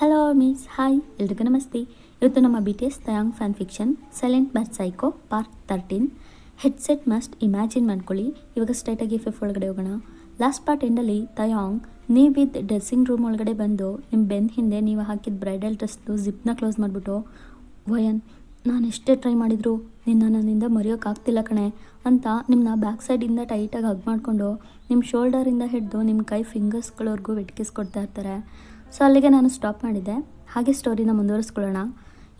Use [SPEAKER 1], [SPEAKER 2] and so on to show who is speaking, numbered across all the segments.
[SPEAKER 1] Hello miss hi ಎಲ್ರಿಗೂ ನಮಸ್ತೆ. ಇವತ್ತು ನಮ್ಮ BTS Taeyang fan fiction silent but psycho part 13 headset must imagine ಮಾಡ್ಕೊಳ್ಳಿ. ಇವಾಗ ಸ್ಟ್ರೈಟಾಗಿ ಫಿಫ್ತ್ ಒಳಗಡೆ ಹೋಗೋಣ. ಲಾಸ್ಟ್ ಪಾರ್ಟ್ ಎಂಡಲ್ಲಿ ತಯಾಂಗ್ ನೀವಿದ್ದ ಡ್ರೆಸ್ಸಿಂಗ್ ರೂಮ್ ಒಳಗಡೆ ಬಂದು ನಿಮ್ಮ ಬೆನ್ನ ಹಿಂದೆ ನೀವು ಹಾಕಿದ ಬ್ರೈಡಲ್ ಡ್ರೆಸ್ದು ಜಿಪ್ನ ಕ್ಲೋಸ್ ಮಾಡಿಬಿಟ್ಟು, ವಯನ್ ನಾನು ಎಷ್ಟೇ ಟ್ರೈ ಮಾಡಿದ್ರು ನನ್ನಿಂದ ಮರೆಯೋಕ್ಕಾಗ್ತಿಲ್ಲ ಕಣೆ ಅಂತ ನಿಮ್ಮನ್ನ ಬ್ಯಾಕ್ ಸೈಡಿಂದ ಟೈಟಾಗಿ ಹಗ್ ಮಾಡಿಕೊಂಡು ನಿಮ್ಮ ಶೋಲ್ಡರಿಂದ ಹಿಡಿದು ನಿಮ್ಮ ಕೈ ಫಿಂಗರ್ಸ್ಗಳವರೆಗೂ ಕೊಡ್ತಾ ಇರ್ತಾರೆ. ಸೊ ಅಲ್ಲಿಗೆ ನಾನು ಸ್ಟಾಪ್ ಮಾಡಿದ್ದೆ. ಹಾಗೆ ಸ್ಟೋರಿನ ಮುಂದುವರಿಸ್ಕೊಳ್ಳೋಣ.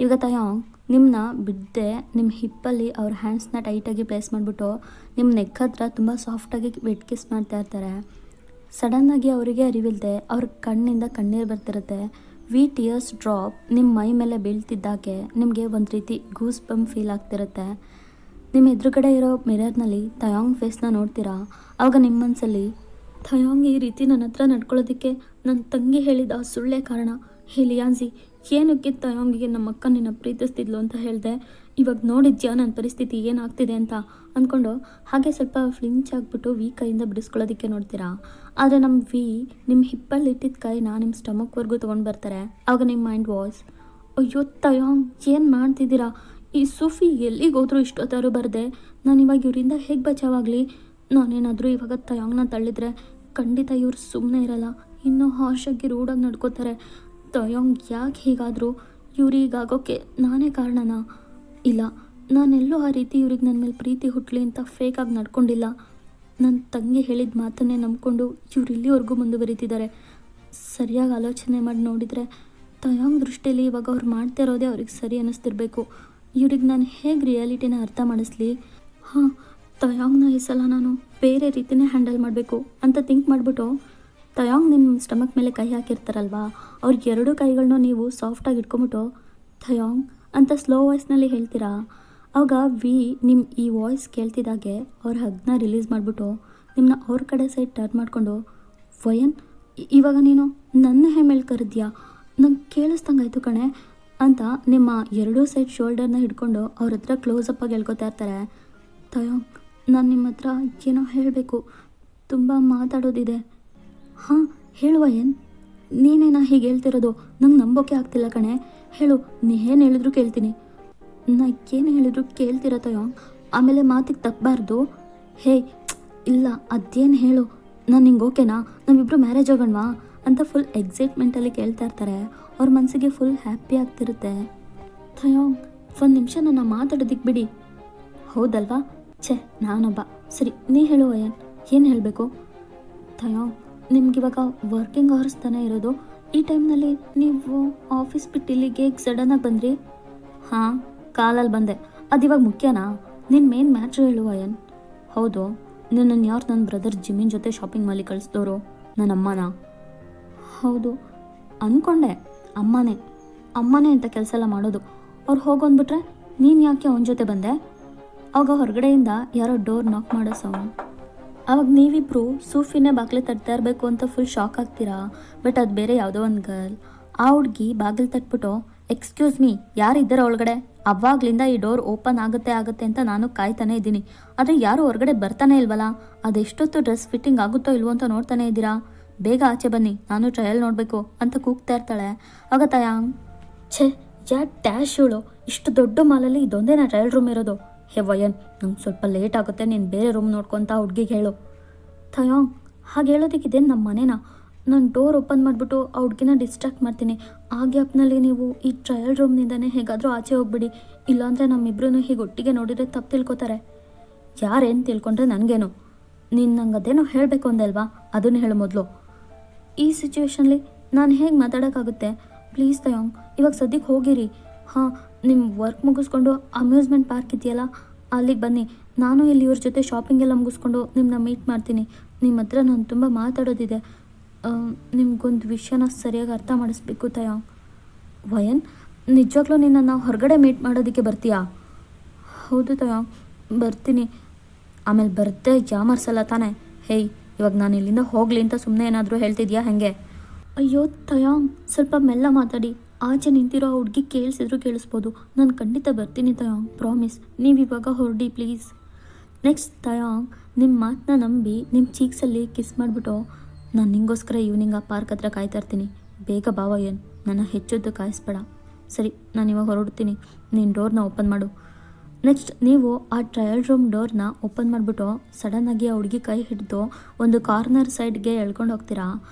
[SPEAKER 1] ಇವಾಗ ತಯಾಂಗ್ ನಿಮ್ಮನ್ನ ಬಿಡದೆ ನಿಮ್ಮ ಹಿಪ್ಪಲ್ಲಿ ಅವ್ರ ಹ್ಯಾಂಡ್ಸ್ನ ಟೈಟಾಗಿ ಪ್ಲೇಸ್ ಮಾಡಿಬಿಟ್ಟು ನಿಮ್ಮ ನೆಕ್ ಹತ್ರ ತುಂಬ ಸಾಫ್ಟಾಗಿ ಕಿಸ್ ಮಾಡ್ತಾ ಇರ್ತಾರೆ. ಸಡನ್ನಾಗಿ ಅವರಿಗೆ ಅರಿವಿಲ್ಲದೆ ಅವ್ರ ಕಣ್ಣಿಂದ ಕಣ್ಣೀರು ಬರ್ತಿರುತ್ತೆ. ಟೀಯರ್ಸ್ ಡ್ರಾಪ್ ನಿಮ್ಮ ಮೈ ಮೇಲೆ ಬೀಳ್ತಿದ್ದಾಗೆ ನಿಮಗೆ ಒಂದು ರೀತಿ ಗೂಸ್ ಬಂಪ್ ಫೀಲ್ ಆಗ್ತಿರುತ್ತೆ. ನಿಮ್ಮ ಎದುರುಗಡೆ ಇರೋ ಮಿರರ್ನಲ್ಲಿ ತಯಾಂಗ್ ಫೇಸ್ನ ನೋಡ್ತೀರಾ. ಆವಾಗ ನಿಮ್ಮ ಮನಸ್ಸಲ್ಲಿ ತಯಾಂಗ್ ಈ ರೀತಿ ನನ್ನ ಹತ್ರ ನಡ್ಕೊಳ್ಳೋದಕ್ಕೆ ನನ್ನ ತಂಗಿ ಹೇಳಿದ ಸುಳ್ಳೆ ಕಾರಣ. ಹೇ ಲಿಯಾನ್ಸಿ, ಏನಕ್ಕೆ ತಯಾಂಗಿಗೆ ನಮ್ಮ ಅಕ್ಕ ನಿನ್ನ ಪ್ರೀತಿಸ್ತಿದ್ಲು ಅಂತ ಹೇಳಿದೆ. ಇವಾಗ ನೋಡಿದ್ಯಾ ನನ್ನ ಪರಿಸ್ಥಿತಿ ಏನಾಗ್ತಿದೆ ಅಂತ ಅಂದ್ಕೊಂಡು ಹಾಗೆ ಸ್ವಲ್ಪ ಫ್ಲಿಂಚ್ ಆಗಿಬಿಟ್ಟು ಕೈಯಿಂದ ಬಿಡಿಸ್ಕೊಳ್ಳೋದಕ್ಕೆ ನೋಡ್ತೀರಾ. ಆದರೆ ನಮ್ಮ ನಿಮ್ಮ ಹಿಪ್ಪಲ್ಲಿ ಇಟ್ಟಿದ್ದ ಕೈನ ನಿಮ್ಮ ಸ್ಟಮಕ್ವರೆಗೂ ತೊಗೊಂಡು ಬರ್ತಾರೆ. ಆವಾಗ ನಿಮ್ಮ ಮೈಂಡ್ ವಾಯ್ಸ್, ಅಯ್ಯೋ ತಯಾಂಗ್ ಏನು ಮಾಡ್ತಿದ್ದೀರಾ, ಈ ಸೂಫಿ ಎಲ್ಲಿಗೆ ಹೋದ್ರು ಇಷ್ಟೊತ್ತಾರು ಬರದೆ ನಾನು ಇವಾಗ ಇವರಿಂದ ಹೇಗೆ ಬಚಾವಾಗಲಿ. ನಾನೇನಾದರೂ ಇವಾಗ ತಯಾಂಗ್ನ ತಳ್ಳಿದ್ರೆ ಖಂಡಿತ ಇವ್ರು ಸುಮ್ಮನೆ ಇರಲ್ಲ, ಇನ್ನೂ ಹಾರ್ಷಾಗಿ ರೂಢಾಗಿ ನಡ್ಕೋತಾರೆ. ತಯಾಂಗ್ ಯಾಕೆ ಹೀಗಾದರೂ ಇವ್ರಿಗಾಗೋಕ್ಕೆ ನಾನೇ ಕಾರಣನಾ? ಇಲ್ಲ, ನಾನೆಲ್ಲೂ ಆ ರೀತಿ ಇವ್ರಿಗೆ ನನ್ನ ಮೇಲೆ ಪ್ರೀತಿ ಹುಟ್ಟಲಿ ಅಂತ ಫೇಕಾಗಿ ನಡ್ಕೊಂಡಿಲ್ಲ. ನನ್ನ ತಂಗಿ ಹೇಳಿದ ಮಾತನ್ನೇ ನಂಬ್ಕೊಂಡು ಇವ್ರು ಇಲ್ಲಿವರೆಗೂ ಮುಂದುವರಿತಿದ್ದಾರೆ. ಸರಿಯಾಗಿ ಆಲೋಚನೆ ಮಾಡಿ ನೋಡಿದರೆ ತಯಾಂಗ್ ದೃಷ್ಟಿಯಲ್ಲಿ ಇವಾಗ ಅವ್ರು ಮಾಡ್ತಿರೋದೇ ಅವ್ರಿಗೆ ಸರಿ ಅನ್ನಿಸ್ತಿರ್ಬೇಕು. ಇವ್ರಿಗೆ ನಾನು ಹೇಗೆ ರಿಯಾಲಿಟಿನ ಅರ್ಥ ಮಾಡಿಸ್ಲಿ? ಹಾಂ, ತಯಾಂಗ್ನ ಈ ಸಲ ನಾನು ಬೇರೆ ರೀತಿಯೇ ಹ್ಯಾಂಡಲ್ ಮಾಡಬೇಕು ಅಂತ ಥಿಂಕ್ ಮಾಡಿಬಿಟ್ಟು ತಯಾಂಗ್ ನಿಮ್ಮ ಸ್ಟಮಕ್ ಮೇಲೆ ಕೈ ಹಾಕಿರ್ತಾರಲ್ವಾ, ಅವ್ರಿಗೆ ಎರಡೂ ಕೈಗಳನ್ನೂ ನೀವು ಸಾಫ್ಟಾಗಿ ಇಟ್ಕೊಂಬಿಟ್ಟು ತಯಾಂಗ್ ಅಂತ ಸ್ಲೋ ವಾಯ್ಸ್ನಲ್ಲಿ ಹೇಳ್ತೀರಾ. ಆವಾಗ ನಿಮ್ಮ ಈ ವಾಯ್ಸ್ ಕೇಳ್ತಿದ್ದಾಗೆ ಅವ್ರ ಹಗ್ನ ರಿಲೀಸ್ ಮಾಡಿಬಿಟ್ಟು ನಿಮ್ಮನ್ನ ಅವ್ರ ಕಡೆ ಸೈಡ್ ಟರ್ನ್ ಮಾಡಿಕೊಂಡು, ವಯನ್ ಇವಾಗ ನೀನು ನನ್ನ ಮೇಲೆ ಕರೆದ್ಯಾ, ನಂಗೆ ಕೇಳಿಸ್ದಂಗಾಯ್ತು ಕಣೆ ಅಂತ ನಿಮ್ಮ ಎರಡೂ ಸೈಡ್ ಶೋಲ್ಡರ್ನ ಹಿಡ್ಕೊಂಡು ಅವ್ರ ಹತ್ರ ಕ್ಲೋಸಪ್ಪಾಗಿ ಹೇಳ್ಕೊತಾ ಇರ್ತಾರೆ. ತಯಾಂಗ್, ನಾನು ನಿಮ್ಮ ಹತ್ರ ಏನೋ ಹೇಳಬೇಕು, ತುಂಬ ಮಾತಾಡೋದಿದೆ. ಹಾಂ ಹೇಳುವ, ನೀನೇನಾ ಹೀಗೆ ಹೇಳ್ತಿರೋದು? ನಂಗೆ ನಂಬೋಕೆ ಆಗ್ತಿಲ್ಲ ಕಣೆ, ಹೇಳು, ನೀ ಏನು ಹೇಳಿದ್ರು ಕೇಳ್ತೀನಿ. ನಾ ಏನು ಹೇಳಿದ್ರು ಕೇಳ್ತಿರೋ ತಯಾಂಗ್, ಆಮೇಲೆ ಮಾತಿಗೆ ತಪ್ಪಬಾರ್ದು. ಹೇ ಇಲ್ಲ, ಅದೇನು ಹೇಳು, ನಾನು ನಿಂಗೆ ಓಕೆನಾ, ನಾವಿಬ್ಬರು ಮ್ಯಾರೇಜ್ ಆಗೋಣವಾ ಅಂತ ಫುಲ್ ಎಕ್ಸೈಟ್ಮೆಂಟಲ್ಲಿ ಕೇಳ್ತಾ ಇರ್ತಾರೆ. ಅವ್ರ ಮನಸ್ಸಿಗೆ ಫುಲ್ ಹ್ಯಾಪಿ ಆಗ್ತಿರುತ್ತೆ. ತಯಾಂಗ್ ಒಂದು ನಿಮಿಷ ನನ್ನ ಮಾತಾಡೋದಕ್ಕೆ ಬಿಡಿ. ಹೌದಲ್ವಾ, ಛೇ ನಾನೊಬ್ಬ. ಸರಿ ನೀ ಹೇಳು ವಯನ್, ಏನು ಹೇಳಬೇಕು? ತಯಾಂಗ್, ನಿಮ್ಗಿವಾಗ ವರ್ಕಿಂಗ್ ಅವರ್ಸ್ ತಾನೇ ಇರೋದು, ಈ ಟೈಮ್ನಲ್ಲಿ ನೀವು ಆಫೀಸ್ ಬಿಟ್ಟು ಇಲ್ಲಿಗೆ ಸಡನ್ನಾಗಿ ಬಂದ್ರಿ? ಹಾಂ, ಕಾಲಲ್ಲಿ ಬಂದೆ. ಅದಿವಾಗ ಮುಖ್ಯನಾ? ನಿನ್ನ ಮೇನ್ ಮ್ಯಾಟ್ರ್ ಹೇಳು ವಯನ್. ಹೌದು, ನಿನ್ನನ್ನು ಯಾರು ನನ್ನ ಬ್ರದರ್ ಜಿಮ್ಮಿನ ಜೊತೆ ಶಾಪಿಂಗ್ ಮಾಡಿ ಕಳಿಸ್ದವರು? ನನ್ನ ಅಮ್ಮನಾ? ಹೌದು ಅಂದ್ಕೊಂಡೆ, ಅಮ್ಮನೇ ಅಂತ ಕೆಲಸ ಎಲ್ಲ ಮಾಡೋದು. ಅವ್ರು ಹೋಗೊಂಡ್ಬಿಟ್ರೆ ನೀನು ಯಾಕೆ ಅವನ ಜೊತೆ ಬಂದೆ? ಆವಾಗ ಹೊರಗಡೆಯಿಂದ ಯಾರೋ ಡೋರ್ ನಾಕ್ ಮಾಡೋ ಸೌಂಡ್. ಆವಾಗ ನೀವಿಬ್ಬರು ಸೂಫಿನೇ ಬಾಗಿಲು ತಟ್ತಾ ಇರಬೇಕು ಅಂತ ಫುಲ್ ಶಾಕ್ ಆಗ್ತೀರಾ. ಬಟ್ ಅದು ಬೇರೆ ಯಾವುದೋ ಒಂದು ಗರ್ಲ್. ಆ ಹುಡುಗಿ ಬಾಗಿಲು ತಟ್ಬಿಟ್ಟು, ಎಕ್ಸ್ಕ್ಯೂಸ್ ಮೀ, ಯಾರಿದ್ದಾರೆ ಒಳಗಡೆ? ಅವಾಗ್ಲಿಂದ ಈ ಡೋರ್ ಓಪನ್ ಆಗುತ್ತೆ ಅಂತ ನಾನು ಕಾಯ್ತಾನೆ ಇದ್ದೀನಿ, ಆದರೆ ಯಾರು ಹೊರಗಡೆ ಬರ್ತಾನೆ ಇಲ್ವಲ್ಲ, ಅದೆಷ್ಟೊತ್ತು ಡ್ರೆಸ್ ಫಿಟ್ಟಿಂಗ್ ಆಗುತ್ತೋ ಇಲ್ವೋ ಅಂತ ನೋಡ್ತಾನೆ ಇದ್ದೀರಾ, ಬೇಗ ಆಚೆ ಬನ್ನಿ, ನಾನು ಟ್ರಯಲ್ ನೋಡಬೇಕು ಅಂತ ಕೂಗ್ತಾ ಇರ್ತಾಳೆ. ಆಗ ತಯಾಂಗ್, ಛೇ ಯಾ ಡ್ಯಾಶ್ ಇವಳು, ಇಷ್ಟು ದೊಡ್ಡ ಮಾಲಲ್ಲಿ ಇದೊಂದೇ ನಾ ಟ್ರಯಲ್ ರೂಮ್ ಇರೋದು. ಹೇ ವಯನ್, ನಂಗೆ ಸ್ವಲ್ಪ ಲೇಟ್ ಆಗುತ್ತೆ, ನೀನು ಬೇರೆ ರೂಮ್ ನೋಡ್ಕೊತ ಹುಡುಗಿಗೆ ಹೇಳು. ತಯಾಂಗ್, ಹಾಗೆ ಹೇಳೋದಕ್ಕಿದೆ ನಮ್ಮ ಮನೇನ, ನಾನು ಡೋರ್ ಓಪನ್ ಮಾಡಿಬಿಟ್ಟು ಆ ಹುಡುಗಿನ ಡಿಸ್ಟ್ರಾಕ್ಟ್ ಮಾಡ್ತೀನಿ. ಆ ಗ್ಯಾಪ್ನಲ್ಲಿ ನೀವು ಈ ಟ್ರಯಲ್ ರೂಮ್ನಿಂದನೇ ಹೇಗಾದರೂ ಆಚೆ ಹೋಗ್ಬಿಡಿ, ಇಲ್ಲಾಂದರೆ ನಮ್ಮಿಬ್ರೂ ಹೀಗೆ ಒಟ್ಟಿಗೆ ನೋಡಿದರೆ ತಪ್ಪು ತಿಳ್ಕೊತಾರೆ. ಯಾರೇನು ತಿಳ್ಕೊಂಡ್ರೆ ನನಗೇನು? ನೀನು ನಂಗೆ ಅದೇನೋ ಹೇಳಬೇಕು ಅಂದಲ್ವಾ, ಅದನ್ನು ಹೇಳು ಮೊದಲು. ಈ ಸಿಚುವೇಶನ್ಲಿ ನಾನು ಹೇಗೆ ಮಾತಾಡೋಕ್ಕಾಗುತ್ತೆ? ಪ್ಲೀಸ್ ತಯಾಂಗ್, ಇವಾಗ ಸದ್ಯಕ್ಕೆ ಹೋಗಿರಿ. ಹಾಂ, ನಿಮ್ಮ ವರ್ಕ್ ಮುಗಿಸ್ಕೊಂಡು ಅಮ್ಯೂಸ್ಮೆಂಟ್ ಪಾರ್ಕ್ ಇದೆಯಲ್ಲ ಅಲ್ಲಿಗೆ ಬನ್ನಿ. ನಾನು ಇಲ್ಲಿ ಇವ್ರ ಜೊತೆ ಶಾಪಿಂಗ್ ಎಲ್ಲ ಮುಗಿಸ್ಕೊಂಡು ನಿಮ್ಮನ್ನ ಮೀಟ್ ಮಾಡ್ತೀನಿ. ನಿಮ್ಮ ಹತ್ರ ನಾನು ತುಂಬ ಮಾತಾಡೋದಿದೆ. ನಿಮ್ಗೊಂದು ವಿಷಯನ ಸರಿಯಾಗಿ ಅರ್ಥ ಮಾಡಿಸ್ಬೇಕು ತಯಾಂಗ್. ವಯನ್, ನಿಜವಾಗ್ಲೂ ನಿನ್ನನ್ನು ಹೊರಗಡೆ ಮೀಟ್ ಮಾಡೋದಕ್ಕೆ ಬರ್ತೀಯಾ? ಹೌದು ತಯಾಂಗ್, ಬರ್ತೀನಿ. ಆಮೇಲೆ ಬರ್ತೆ ಜಾಮರ್ಸಲ್ಲ ತಾನೆ? ಹೇಯ್, ಇವಾಗ ನಾನು ಇಲ್ಲಿಂದ ಹೋಗಲಿ ಅಂತ ಸುಮ್ಮನೆ ಏನಾದರೂ ಹೇಳ್ತಿದ್ಯಾ ಹಾಗೆ? ಅಯ್ಯೋ ತಯಾಂಗ್, ಸ್ವಲ್ಪ ಮೆಲ್ಲ ಮಾತಾಡಿ, ಆಚೆ ನಿಂತಿರೋ ಆ ಹುಡುಗಿ ಕೇಳಿಸ್ಬೋದು. ನಾನು ಖಂಡಿತ ಬರ್ತೀನಿ ತಯಾಂಗ್, ಪ್ರಾಮಿಸ್. ನೀವಿವಾಗ ಹೊರಡಿ ಪ್ಲೀಸ್. ನೆಕ್ಸ್ಟ್ ತಯಾಂಗ್ ನಿಮ್ಮ ಮಾತನ್ನ ನಂಬಿ ನಿಮ್ಮ ಚೀಕ್ಸಲ್ಲಿ ಕಿಸ್ ಮಾಡಿಬಿಟ್ಟು, ನಾನು ನಿಂಗೋಸ್ಕರ ಈವ್ನಿಂಗ್ ಆ ಪಾರ್ಕ್ ಹತ್ರ ಕಾಯ್ತಾ ಇರ್ತೀನಿ, ಬೇಗ ಬಾವಯ್ಯನ್, ನನ್ನ ಹೆಚ್ಚುದ್ದು ಕಾಯಿಸ್ಬೇಡ. ಸರಿ, ನಾನು ಇವಾಗ ಹೊರಡ್ತೀನಿ, ನೀನು ಡೋರ್ನ ಓಪನ್ ಮಾಡು. ನೆಕ್ಸ್ಟ್ ನೀವು ಆ ಟ್ರಯಲ್ ರೂಮ್ ಡೋರ್ನ ಓಪನ್ ಮಾಡಿಬಿಟ್ಟು ಸಡನ್ನಾಗಿ ಆ ಹುಡುಗಿ ಕೈ ಹಿಡಿದು ಒಂದು ಕಾರ್ನರ್ ಸೈಡ್ಗೆ ಎಳ್ಕೊಂಡು ಹೋಗ್ತೀರಾ.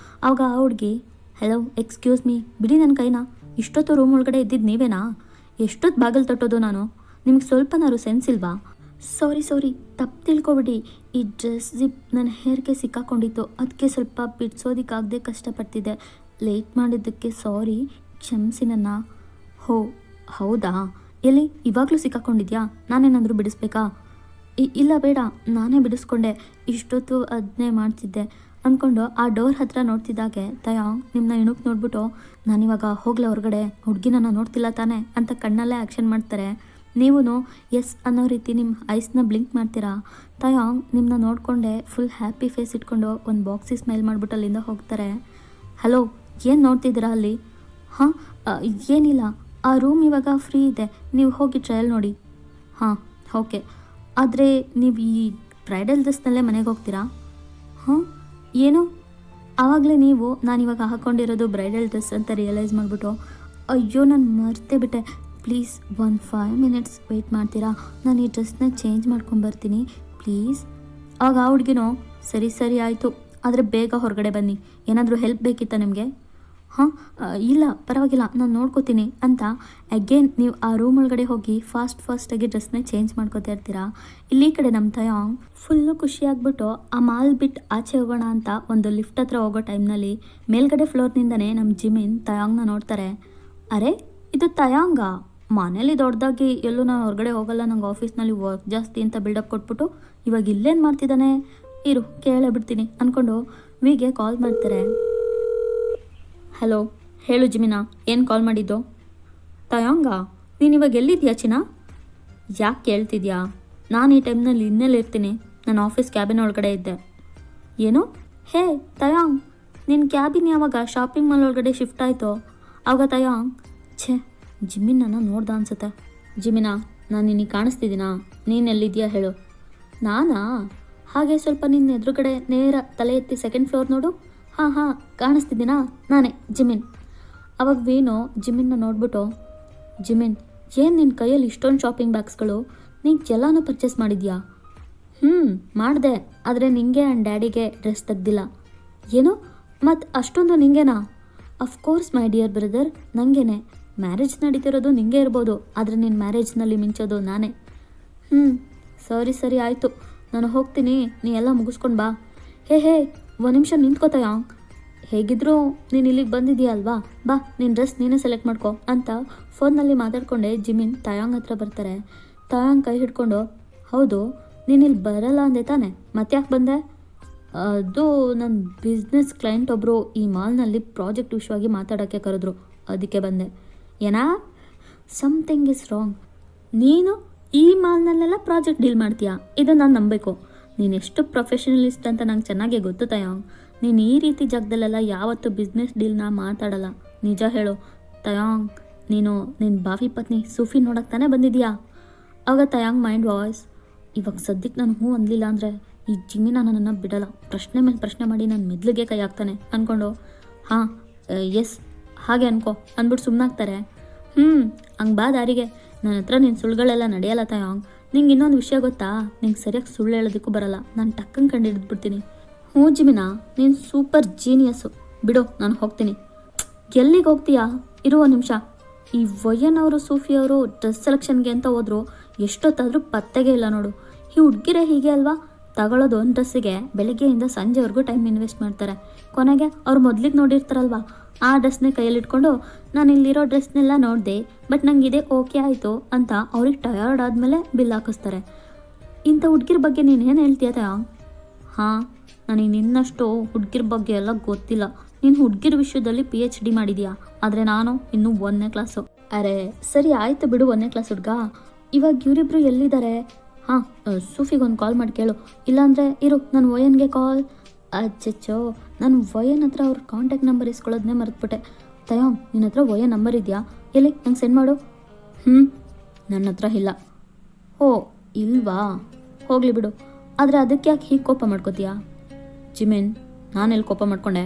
[SPEAKER 1] ಆವಾಗ ಆ ಹುಡುಗಿ, ಹೆಲೋ ಎಕ್ಸ್ಕ್ಯೂಸ್ ಮೀ, ಬಿಡಿ ನನ್ನ ಕೈನ, ಇಷ್ಟೊತ್ತು ರೂಮ್ ಒಳಗಡೆ ಇದ್ದಿದ್ದು ನೀವೇನಾ? ಎಷ್ಟೊತ್ತು ಬಾಗಿಲು ತಟ್ಟೋದು ನಾನು? ನಿಮಗೆ ಸ್ವಲ್ಪನಾರು ಸೆನ್ಸ್ ಇಲ್ವಾ? ಸಾರಿ ತಪ್ಪು ತಿಳ್ಕೊಬಿಡಿ, ಈ ಡ್ರೆಸ್ ಜಿಪ್ ನನ್ನ ಹೇರ್ಗೆ ಸಿಕ್ಕಾಕೊಂಡಿತ್ತು, ಅದಕ್ಕೆ ಸ್ವಲ್ಪ ಬಿಡಿಸೋದಕ್ಕಾಗದೆ ಕಷ್ಟಪಡ್ತಿದ್ದೆ. ಲೇಟ್ ಮಾಡಿದ್ದಕ್ಕೆ ಸಾರಿ, ಕ್ಷಮಿಸಿ ನನ್ನ. ಹೋ ಹೌದಾ, ಎಲ್ಲಿ ಇವಾಗಲೂ ಸಿಕ್ಕಾಕೊಂಡಿದ್ಯಾ? ನಾನೇನಾದರೂ ಬಿಡಿಸ್ಬೇಕಾ? ಇಲ್ಲ ಬೇಡ, ನಾನೇ ಬಿಡಿಸ್ಕೊಂಡೆ, ಇಷ್ಟೊತ್ತು ಅದನ್ನೇ ಮಾಡ್ತಿದ್ದೆ ಅಂದ್ಕೊಂಡು ಆ ಡೋರ್ ಹತ್ರ ನೋಡ್ತಿದ್ದಾಗೆ ತಯಾಂಗ್ ನಿಮ್ಮನ್ನ ಇಣುಕ್ ನೋಡ್ಬಿಟ್ಟು, ನಾನಿವಾಗ ಹೋಗ್ಲಾ ಹೊರಗಡೆ, ಹುಡುಗಿನ ನೋಡ್ತಿಲ್ಲ ತಾನೇ ಅಂತ ಕಣ್ಣಲ್ಲೇ ಆ್ಯಕ್ಷನ್ ಮಾಡ್ತಾರೆ. ನೀವು ಎಸ್ ಅನ್ನೋ ರೀತಿ ನಿಮ್ಮ ಐಸ್ನ ಬ್ಲಿಂಕ್ ಮಾಡ್ತೀರಾ. ತಯಾಂಗ್ ನಿಮ್ಮನ್ನ ನೋಡಿಕೊಂಡೆ ಫುಲ್ ಹ್ಯಾಪಿ ಫೇಸ್ ಇಟ್ಕೊಂಡು ಒಂದು ಬಾಕ್ಸಿ ಸ್ಮೈಲ್ ಮಾಡಿಬಿಟ್ಟು ಅಲ್ಲಿಂದ ಹೋಗ್ತಾರೆ. ಹಲೋ, ಏನು ನೋಡ್ತಿದ್ದೀರಾ ಅಲ್ಲಿ? ಹಾಂ, ಏನಿಲ್ಲ, ಆ ರೂಮ್ ಇವಾಗ ಫ್ರೀ ಇದೆ, ನೀವು ಹೋಗಿ ಟ್ರಯಲ್ ನೋಡಿ. ಹಾಂ ಓಕೆ, ಆದರೆ ನೀವು ಈ ಬ್ರೈಡಲ್ ಡ್ರೆಸ್ನಲ್ಲೇ ಮನೆಗೆ ಹೋಗ್ತೀರಾ? ಹಾಂ ಏನು? ಆವಾಗಲೇ ನೀವು ನಾನಿವಾಗ ಹಾಕ್ಕೊಂಡಿರೋದು ಬ್ರೈಡಲ್ ಡ್ರೆಸ್ ಅಂತ ರಿಯಲೈಸ್ ಮಾಡಿಬಿಟ್ಟು, ಅಯ್ಯೋ ನಾನು ಮರ್ತೇ ಬಿಟ್ಟೆ, ಪ್ಲೀಸ್ ಒಂದು 5 ಮಿನಿಟ್ಸ್ ವೆಯ್ಟ್ ಮಾಡ್ತೀರಾ? ನಾನು ಈ ಡ್ರೆಸ್ನ ಚೇಂಜ್ ಮಾಡ್ಕೊಂಬರ್ತೀನಿ ಪ್ಲೀಸ್. ಆಗ ಆ ಹುಡುಗಿನೋ, ಸರಿ ಆಯಿತು, ಆದರೆ ಬೇಗ ಹೊರಗಡೆ ಬನ್ನಿ, ಏನಾದರೂ ಹೆಲ್ಪ್ ಬೇಕಿತ್ತಾ ನಿಮಗೆ? ಹಾಂ ಇಲ್ಲ ಪರವಾಗಿಲ್ಲ, ನಾನು ನೋಡ್ಕೋತೀನಿ ಅಂತ ಅಗೇನ್ ನೀವು ಆ ರೂಮ್ ಒಳಗಡೆ ಹೋಗಿ ಫಾಸ್ಟಾಗಿ ಡ್ರೆಸ್ನ ಚೇಂಜ್ ಮಾಡ್ಕೋತಾ ಇರ್ತೀರಾ. ಇಲ್ಲಿ ಕಡೆ ನಮ್ಮ ತಯಾಂಗ್ ಫುಲ್ಲು ಖುಷಿಯಾಗ್ಬಿಟ್ಟು ಆ ಮಾಲ್ ಬಿಟ್ಟು ಆಚೆ ಹೋಗೋಣ ಅಂತ ಒಂದು ಲಿಫ್ಟ್ ಹತ್ರ ಹೋಗೋ ಟೈಮ್ನಲ್ಲಿ ಮೇಲ್ಗಡೆ ಫ್ಲೋರ್ನಿಂದನೇ ನಮ್ಮ ಜಿಮಿನ್ ತಯಾಂಗ್ನ ನೋಡ್ತಾರೆ. ಅರೆ ಇದು ತಯಾಂಗ, ಮನೇಲಿ ದೊಡ್ಡದಾಗಿ ಎಲ್ಲೂ ನಾನು ಹೊರಗಡೆ ಹೋಗಲ್ಲ, ನಂಗೆ ಆಫೀಸ್ನಲ್ಲಿ ವರ್ಕ್ ಜಾಸ್ತಿ ಅಂತ ಬಿಲ್ಡಪ್ ಕೊಟ್ಬಿಟ್ಟು ಇವಾಗ ಇಲ್ಲೇನು ಮಾಡ್ತಿದ್ದಾನೆ, ಇರು ಕೇಳೇ ಬಿಡ್ತೀನಿ ಅಂದ್ಕೊಂಡು ವಿಗೆ ಕಾಲ್ ಮಾಡ್ತಾರೆ. ಹಲೋ ಹೇಳು ಜಿಮಿನಾ, ಏನು ಕಾಲ್ ಮಾಡಿದ್ದು? ತಯಾಂಗ, ನೀನು ಇವಾಗ ಎಲ್ಲಿದ್ಯಾ ಚಿನ್ನ? ಯಾಕೆ ಕೇಳ್ತಿದ್ಯಾ? ನಾನು ಈ ಟೈಮ್ನಲ್ಲಿ ಇನ್ನೆಲ್ಲಿರ್ತೀನಿ, ನನ್ನ ಆಫೀಸ್ ಕ್ಯಾಬಿನ್ ಒಳಗಡೆ ಇದ್ದೆ. ಏನು? ಹೇ ತಯಾಂಗ್, ನಿನ್ನ ಕ್ಯಾಬಿನ್ ಯಾವಾಗ ಶಾಪಿಂಗ್ ಮಾಲ್ ಒಳಗಡೆ ಶಿಫ್ಟ್ ಆಯಿತು? ಆವಾಗ ತಯಾಂಗ್, ಛೇ ಜಿಮಿನನ್ನು ನೋಡ್ದ ಅನ್ಸುತ್ತೆ. ಜಿಮಿನಾ, ನಾನು ನಿನಗೆ ಕಾಣಿಸ್ತಿದ್ದೀನಾ? ನೀನು ಎಲ್ಲಿದ್ಯಾ ಹೇಳು. ನಾನಾ? ಹಾಗೆ ಸ್ವಲ್ಪ ನಿನ್ನ ಎದುರುಗಡೆ ನೇರ ತಲೆ ಎತ್ತಿ ಸೆಕೆಂಡ್ ಫ್ಲೋರ್ ನೋಡು. ಹಾಂ ಕಾಣಿಸ್ತಿದ್ದೀನಾ? ನಾನೇ ಜಿಮಿನ್. ಅವಾಗ ವೀನು ಜಿಮಿನ್ನ ನೋಡ್ಬಿಟ್ಟು, ಜಿಮಿನ್ ಏನು ನಿನ್ನ ಕೈಯಲ್ಲಿ ಇಷ್ಟೊಂದು ಶಾಪಿಂಗ್ ಬ್ಯಾಗ್ಸ್ಗಳು, ನೀನು ಎಲ್ಲನೂ ಪರ್ಚೇಸ್ ಮಾಡಿದ್ಯಾ? ಮಾಡಿದೆ, ಆದರೆ ನಿಂಗೆ ಆ್ಯಂಡ್ ಡ್ಯಾಡಿಗೆ ಡ್ರೆಸ್ ತೆಗ್ದಿಲ್ಲ. ಏನು? ಮತ್ತು ಅಷ್ಟೊಂದು ನಿಂಗೆನಾ? ಅಫ್ಕೋರ್ಸ್ ಮೈ ಡಿಯರ್ ಬ್ರದರ್, ನನಗೇನೆ. ಮ್ಯಾರೇಜ್ ನಡೀತಿರೋದು ನಿಂಗೆ ಇರ್ಬೋದು, ಆದರೆ ನಿನ್ನ ಮ್ಯಾರೇಜ್ನಲ್ಲಿ ಮಿಂಚೋದು ನಾನೇ. ಸರಿ ಆಯಿತು, ನಾನು ಹೋಗ್ತೀನಿ, ನೀ ಎಲ್ಲ ಮುಗಿಸ್ಕೊಂಡು ಬಾ. ಹೇ ಒಂದು ನಿಮಿಷ ನಿಂತ್ಕೋತಾಯ, ಹೇಗಿದ್ದರೂ ನೀನು ಇಲ್ಲಿಗೆ ಬಂದಿದ್ದೀಯ ಅಲ್ವಾ, ಬಾ ನಿನ್ನ ಡ್ರೆಸ್ ನೀನೇ ಸೆಲೆಕ್ಟ್ ಮಾಡ್ಕೊ ಅಂತ ಫೋನ್ನಲ್ಲಿ ಮಾತಾಡ್ಕೊಂಡೆ ಜಿಮಿನ್ ತಯಾಂಗ್ ಹತ್ರ ಬರ್ತಾರೆ. ತಯಾಂಗ್ ಕೈ ಹಿಡ್ಕೊಂಡು, ಹೌದು ನೀನು ಇಲ್ಲಿ ಬರಲ್ಲ ಅಂದೆ ತಾನೆ, ಮತ್ತೆ ಯಾಕೆ ಬಂದೆ? ಅದು ನನ್ನ ಬಿಸ್ನೆಸ್ ಕ್ಲೈಂಟ್ ಒಬ್ಬರು ಈ ಮಾಲ್ನಲ್ಲಿ ಪ್ರಾಜೆಕ್ಟ್ ವಿಷಯವಾಗಿ ಮಾತಾಡೋಕ್ಕೆ ಕರೆದ್ರು, ಅದಕ್ಕೆ ಬಂದೆ. ಏನಾ? Something is wrong. ನೀನು ಈ ಮಾಲ್ನಲ್ಲೆಲ್ಲ ಪ್ರಾಜೆಕ್ಟ್ ಡೀಲ್ ಮಾಡ್ತೀಯಾ? ಇದು ನಾನು ನಂಬಬೇಕು. ನೀನು ಎಷ್ಟು ಪ್ರೊಫೆಷನಲಿಸ್ಟ್ ಅಂತ ನಂಗೆ ಚೆನ್ನಾಗೇ ಗೊತ್ತು ತಯಾಂಗ್. ನೀನು ಈ ರೀತಿ ಜಾಗದಲ್ಲೆಲ್ಲ ಯಾವತ್ತೂ ಬಿಸ್ನೆಸ್ ಡೀಲ್ನ ಮಾತಾಡಲ್ಲ, ನಿಜ ಹೇಳು. ತಯಾಂಗ್, ನೀನು ನಿನ್ನ ಬಾವಿ ಪತ್ನಿ ಸೂಫಿ ನೋಡಕ್ಕೆ ತಾನೇ ಬಂದಿದೆಯಾ? ಆಗ ತಯಾಂಗ್ ಮೈಂಡ್ ವಾಯ್ಸ್, ಇವಾಗ ಸದ್ಯಕ್ಕೆ ನಾನು ಹ್ಞೂ ಅಂದಲಿಲ್ಲ ಅಂದರೆ ಈ ಜಿಮ್ಮಿನ ನನ್ನನ್ನು ಬಿಡಲ್ಲ, ಪ್ರಶ್ನೆ ಮೇಲೆ ಪ್ರಶ್ನೆ ಮಾಡಿ ನನ್ನ ಮೆದ್ಲಿಗೆ ಕೈ ಹಾಕ್ತಾನೆ ಅಂದ್ಕೊಂಡು, ಹಾಂ ಎಸ್ ಹಾಗೆ ಅನ್ಕೋ ಅಂದ್ಬಿಟ್ಟು ಸುಮ್ಮನಾಗ್ತಾರೆ. ಹಂಗೆ ಬಾ ದಾರಿಗೆ, ನನ್ನ ಹತ್ರ ನಿನ್ನ ಸುಳ್ಳುಗಳೆಲ್ಲ ನಡೆಯಲ್ಲ ತಯಾಂಗ್. ನಿಂಗೆ ಇನ್ನೊಂದು ವಿಷಯ ಗೊತ್ತಾ, ನಿಂಗೆ ಸರಿಯಾಗಿ ಸುಳ್ಳು ಹೇಳೋದಕ್ಕೂ ಬರಲ್ಲ, ನಾನು ಟಕ್ಕಂಗೆ ಕಂಡು ಹಿಡಿದ್ಬಿಡ್ತೀನಿ. ಹ್ಞೂ ಜಿಮಿನಾ, ನೀನು ಸೂಪರ್ ಜೀನಿಯಸ್ಸು, ಬಿಡು ನಾನು ಹೋಗ್ತೀನಿ. ಎಲ್ಲಿಗೆ ಹೋಗ್ತೀಯಾ? ಇರುವ ನಿಮಿಷ. ಈ ವಯ್ಯನವರು ಸೂಫಿಯವರು ಡ್ರೆಸ್ ಸೆಲೆಕ್ಷನ್ಗೆ ಅಂತ ಹೋದ್ರು, ಎಷ್ಟೊತ್ತಾದರೂ ಪತ್ತೆಗೆ ಇಲ್ಲ ನೋಡು. ಈ ಹುಡುಗಿರೇ ಹೀಗೆ ಅಲ್ವಾ, ತಗೊಳ್ಳೋದು ಒಂದು ಡ್ರೆಸ್ಸಿಗೆ ಬೆಳಗ್ಗೆಯಿಂದ ಸಂಜೆವರೆಗೂ ಟೈಮ್ ಇನ್ವೆಸ್ಟ್ ಮಾಡ್ತಾರೆ. ಕೊನೆಗೆ ಅವ್ರು ಮೊದಲಿಗೆ ನೋಡಿರ್ತಾರಲ್ವ, ಆ ಡ್ರೆಸ್ನೇ ಕೈಯಲ್ಲಿ ಇಟ್ಕೊಂಡು, ನಾನು ಇಲ್ಲಿರೋ ಡ್ರೆಸ್ನೆಲ್ಲ ನೋಡಿದೆ ಬಟ್ ನಂಗೆ ಇದೇ ಓಕೆ ಆಯಿತು ಅಂತ ಅವ್ರಿಗೆ ಟಯರ್ಡ್ ಆದಮೇಲೆ ಬಿಲ್ ಹಾಕಿಸ್ತಾರೆ. ಇಂಥ ಹುಡುಗಿರ ಬಗ್ಗೆ ನೀನೇನು ಹೇಳ್ತೀಯ ತಯಾಂಗ್? ಹಾಂ, ನನಗೆ ನಿನ್ನಷ್ಟು ಹುಡುಗಿರ ಬಗ್ಗೆ ಎಲ್ಲ ಗೊತ್ತಿಲ್ಲ. ನೀನು ಹುಡುಗಿರ ವಿಷಯದಲ್ಲಿ PhD ಮಾಡಿದೀಯಾ, ಆದರೆ ನಾನು ಇನ್ನೂ 1ನೇ ಕ್ಲಾಸು. ಅರೆ ಸರಿ ಆಯಿತು ಬಿಡು, 1ನೇ ಕ್ಲಾಸ್ ಹುಡುಗ. ಇವಾಗ ಇವರಿಬ್ರು ಎಲ್ಲಿದ್ದಾರೆ? ಹಾಂ, ಸೂಫಿಗೊಂದು ಕಾಲ್ ಮಾಡಿ ಕೇಳು, ಇಲ್ಲಾಂದರೆ ಇರು ನಾನು ವಯನ್ಗೆ ಕಾಲ್. ಅಚ್ಚಚ್ಚೋ, ನಾನು ವಯನ್ ಹತ್ರ ಅವ್ರ ಕಾಂಟ್ಯಾಕ್ಟ್ ನಂಬರ್ ಇಸ್ಕೊಳ್ಳೋದನ್ನೇ ಮರೆತುಬಿಟ್ಟೆ. ತಯಾಂಗ್, ನಿನ್ನ ಹತ್ರ ವಯನ್ ನಂಬರ್ ಇದೆಯಾ? ಎಲ್ಲಿ ನಂಗೆ ಸೆಂಡ್ ಮಾಡು. ನನ್ನ ಹತ್ರ ಇಲ್ಲ. ಓ ಇಲ್ವಾ, ಹೋಗಲಿ ಬಿಡು. ಆದರೆ ಅದಕ್ಕೆ ಯಾಕೆ ಹೀಗೆ ಕೋಪ ಮಾಡ್ಕೋತೀಯಾ? ಜಿಮಿನ್, ನಾನೆಲ್ಲಿ ಕೋಪ ಮಾಡ್ಕೊಂಡೆ?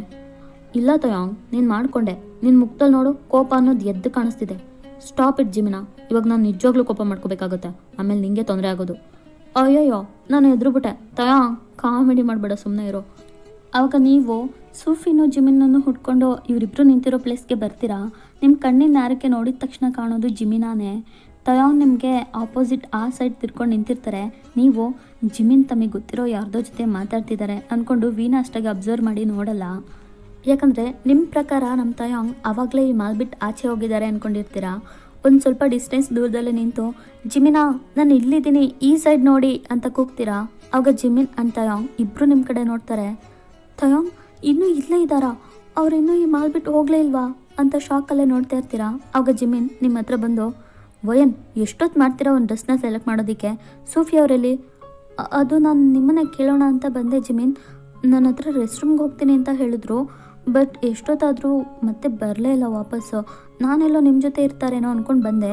[SPEAKER 1] ಇಲ್ಲ ತಯಾಂಗ್, ನೀನು ಮಾಡ್ಕೊಂಡೆ. ನಿನ್ನ ಮುಖದಲ್ಲಿ ನೋಡು ಕೋಪ ಅನ್ನೋದು ಎದ್ದು ಕಾಣಿಸ್ತಿದೆ. ಸ್ಟಾಪ್ ಇಟ್ ಜಿಮಿನಾ, ಇವಾಗ ನಾನು ನಿಜವಾಗ್ಲೂ ಕೋಪ ಮಾಡ್ಕೋಬೇಕಾಗುತ್ತೆ, ಆಮೇಲೆ ನಿಂಗೆ ತೊಂದರೆ ಆಗೋದು. ಅಯ್ಯಯ್ಯೋ ನಾನು ಎದುರುಬಿಟ್ಟೆ. ತಯಾ ಕಾಮಿಡಿ ಮಾಡಬೇಡ, ಸುಮ್ಮನೆ ಇರೋ. ಆವಾಗ ನೀವು ಸೂಫಿನೂ ಜಿಮಿನನ್ನು ಹುಡ್ಕೊಂಡು ಇವರಿಬ್ಬರು ನಿಂತಿರೋ ಪ್ಲೇಸ್ಗೆ ಬರ್ತೀರಾ. ನಿಮ್ಮ ಕಣ್ಣಿನ ನೇರಕ್ಕೆ ನೋಡಿದ ತಕ್ಷಣ ಕಾಣೋದು ಜಿಮಿನಾನೇ. ತಯಾನ್ ನಿಮಗೆ ಆಪೋಸಿಟ್ ಆ ಸೈಡ್ ತಿರ್ಕೊಂಡು ನಿಂತಿರ್ತಾರೆ. ನೀವು ಜಿಮಿನ್ ತಮಗೆ ಗೊತ್ತಿರೋ ಯಾರ್ದೋ ಜೊತೆ ಮಾತಾಡ್ತಿದ್ದಾರೆ ಅಂದ್ಕೊಂಡು ವೀನಾ ಅಷ್ಟಾಗಿ ಅಬ್ಸರ್ವ್ ಮಾಡಿ ನೋಡಲ್ಲ. ಯಾಕಂದರೆ ನಿಮ್ಮ ಪ್ರಕಾರ ನಮ್ಮ ತಯಾಂಗ್ ಆವಾಗಲೇ ಈ ಮಾಲ್ಬಿಟ್ಟು ಆಚೆ ಹೋಗಿದ್ದಾರೆ ಅಂದ್ಕೊಂಡಿರ್ತೀರಾ. ಒಂದು ಸ್ವಲ್ಪ ಡಿಸ್ಟೆನ್ಸ್ ದೂರದಲ್ಲೇ ನಿಂತು ಜಿಮಿನಾ ನಾನು ಇಲ್ಲಿದ್ದೀನಿ, ಈ ಸೈಡ್ ನೋಡಿ ಅಂತ ಕೂಗ್ತೀರಾ. ಆವಾಗ ಜಿಮಿನ್ ಆ್ಯಂಡ್ ತಯಾಂಗ್ ಇಬ್ಬರು ನಿಮ್ಮ ಕಡೆ ನೋಡ್ತಾರೆ. ತಯಾಂಗ್ ಇನ್ನೂ ಇಲ್ಲೇ ಇದ್ದಾರಾ, ಅವ್ರು ಇನ್ನೂ ಈ ಮಾಲ್ಬಿಟ್ಟು ಹೋಗಲೇ ಇಲ್ವಾ ಅಂತ ಶಾಕಲ್ಲೇ ನೋಡ್ತಾ ಇರ್ತೀರಾ. ಆವಾಗ ಜಿಮಿನ್ ನಿಮ್ಮ ಹತ್ರ ಬಂದು, ವಯನ್ ಎಷ್ಟೊತ್ತು ಮಾಡ್ತೀರಾ ಒಂದು ಡ್ರೆಸ್ನ ಸೆಲೆಕ್ಟ್ ಮಾಡೋದಕ್ಕೆ? ಸೂಫಿ ಅವರಲ್ಲಿ ಅದು ನಾನು ನಿಮ್ಮನ್ನೇ ಕೇಳೋಣ ಅಂತ ಬಂದೆ ಜಿಮಿನ್. ನನ್ನ ಹತ್ರ ರೆಸ್ಟ್ ರೂಮ್ಗೆ ಹೋಗ್ತೀನಿ ಅಂತ ಹೇಳಿದ್ರು, ಬಟ್ ಎಷ್ಟೊತ್ತಾದರೂ ಮತ್ತೆ ಬರಲೇ ಇಲ್ಲ ವಾಪಸ್ಸು. ನಾನೆಲ್ಲೋ ನಿಮ್ಮ ಜೊತೆ ಇರ್ತಾರೇನೋ ಅಂದ್ಕೊಂಡು ಬಂದೆ.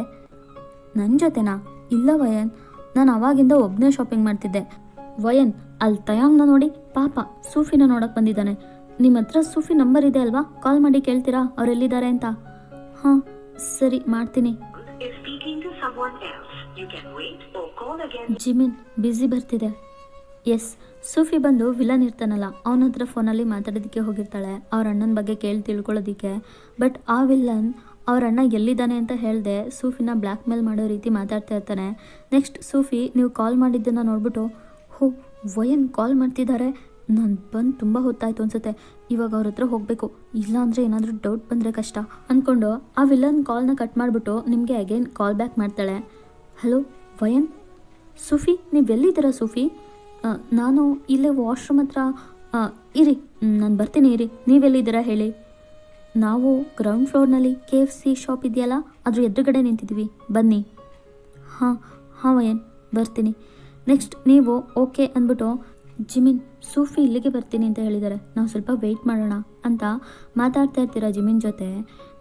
[SPEAKER 1] ನನ್ನ ಜೊತೆನಾ? ಇಲ್ಲ ವಯನ್, ನಾನು ಅವಾಗಿಂದ ಒಬ್ಬನೇ ಶಾಪಿಂಗ್ ಮಾಡ್ತಿದ್ದೆ. ವಯನ್ ಅಲ್ಲಿ ತಯಾಂಗ್ನ ನೋಡಿ ಪಾಪ ಸೂಫಿನ ನೋಡೋಕೆ ಬಂದಿದ್ದಾನೆ. ನಿಮ್ಮ ಹತ್ರ ಸೂಫಿ ನಂಬರ್ ಇದೆ ಅಲ್ವಾ, ಕಾಲ್ ಮಾಡಿ ಕೇಳ್ತೀರಾ ಅವರೆಲ್ಲಿದ್ದಾರೆ ಅಂತ? ಹಾಂ ಸರಿ ಮಾಡ್ತೀನಿ. ಜಿಮಿನ್ ಬ್ಯುಸಿ ಬರ್ತಿದೆ. ಎಸ್, ಸೂಫಿ ಬಂದು ವಿಲನ್ ಇರ್ತಾನಲ್ಲ ಅವನ ಹತ್ರ ಫೋನಲ್ಲಿ ಮಾತಾಡೋದಕ್ಕೆ ಹೋಗಿರ್ತಾಳೆ ಅವ್ರ ಅಣ್ಣನ ಬಗ್ಗೆ ಕೇಳಿ ತಿಳ್ಕೊಳ್ಳೋದಕ್ಕೆ. ಬಟ್ ಆ ವಿಲ್ಲನ್ ಅವ್ರ ಅಣ್ಣ ಎಲ್ಲಿದ್ದಾನೆ ಅಂತ ಹೇಳಿದೆ ಸೂಫಿನ ಬ್ಲ್ಯಾಕ್ ಮೇಲ್ ಮಾಡೋ ರೀತಿ ಮಾತಾಡ್ತಾ ಇರ್ತಾನೆ. ನೆಕ್ಸ್ಟ್ ಸೂಫಿ ನೀವು ಕಾಲ್ ಮಾಡಿದ್ದನ್ನು ನೋಡ್ಬಿಟ್ಟು, ಹೋ ವಯನ್ ಕಾಲ್ ಮಾಡ್ತಿದ್ದಾರೆ, ನಾನು ಬಂದು ತುಂಬ ಹೊತ್ತಾಯ್ತು ಅನ್ಸುತ್ತೆ, ಇವಾಗ ಅವ್ರ ಹತ್ರ ಹೋಗಬೇಕು, ಇಲ್ಲಾಂದರೆ ಏನಾದರೂ ಡೌಟ್ ಬಂದರೆ ಕಷ್ಟ ಅಂದ್ಕೊಂಡು ಆ ವಿಲನ್ ಕಾಲ್ನ ಕಟ್ ಮಾಡಿಬಿಟ್ಟು ನಿಮಗೆ ಅಗೇನ್ ಕಾಲ್ ಬ್ಯಾಕ್ ಮಾಡ್ತಾಳೆ. ಹಲೋ ವಯನ್, ಸೂಫಿ ನೀವೆಲ್ಲಿದ್ದೀರಾ ಸೂಫಿ? ನಾನು ಇಲ್ಲೇ ವಾಶ್ರೂಮ್ ಹತ್ರ ಇರಿ, ನಾನು ಬರ್ತೀನಿ ಇರಿ, ನೀವೆಲ್ಲಿದ್ದೀರಾ ಹೇಳಿ? ನಾವು ಗ್ರೌಂಡ್ ಫ್ಲೋರ್ನಲ್ಲಿ KFC ಶಾಪ್ ಇದೆಯಲ್ಲ ಅದ್ರ ಎದುರುಗಡೆ ನಿಂತಿದ್ದೀವಿ, ಬನ್ನಿ. ಹಾಂ ಹಾಂ ವಯನ್ ಬರ್ತೀನಿ. ನೆಕ್ಸ್ಟ್ ನೀವು ಓಕೆ ಅಂದ್ಬಿಟ್ಟು, ಜಿಮಿನ್ ಸೂಫಿ ಇಲ್ಲಿಗೆ ಬರ್ತೀನಿ ಅಂತ ಹೇಳಿದ್ದಾರೆ, ನಾವು ಸ್ವಲ್ಪ ವೆಯ್ಟ್ ಮಾಡೋಣ ಅಂತ ಮಾತಾಡ್ತಾ ಇರ್ತೀರ ಜಿಮಿನ್ ಜೊತೆ.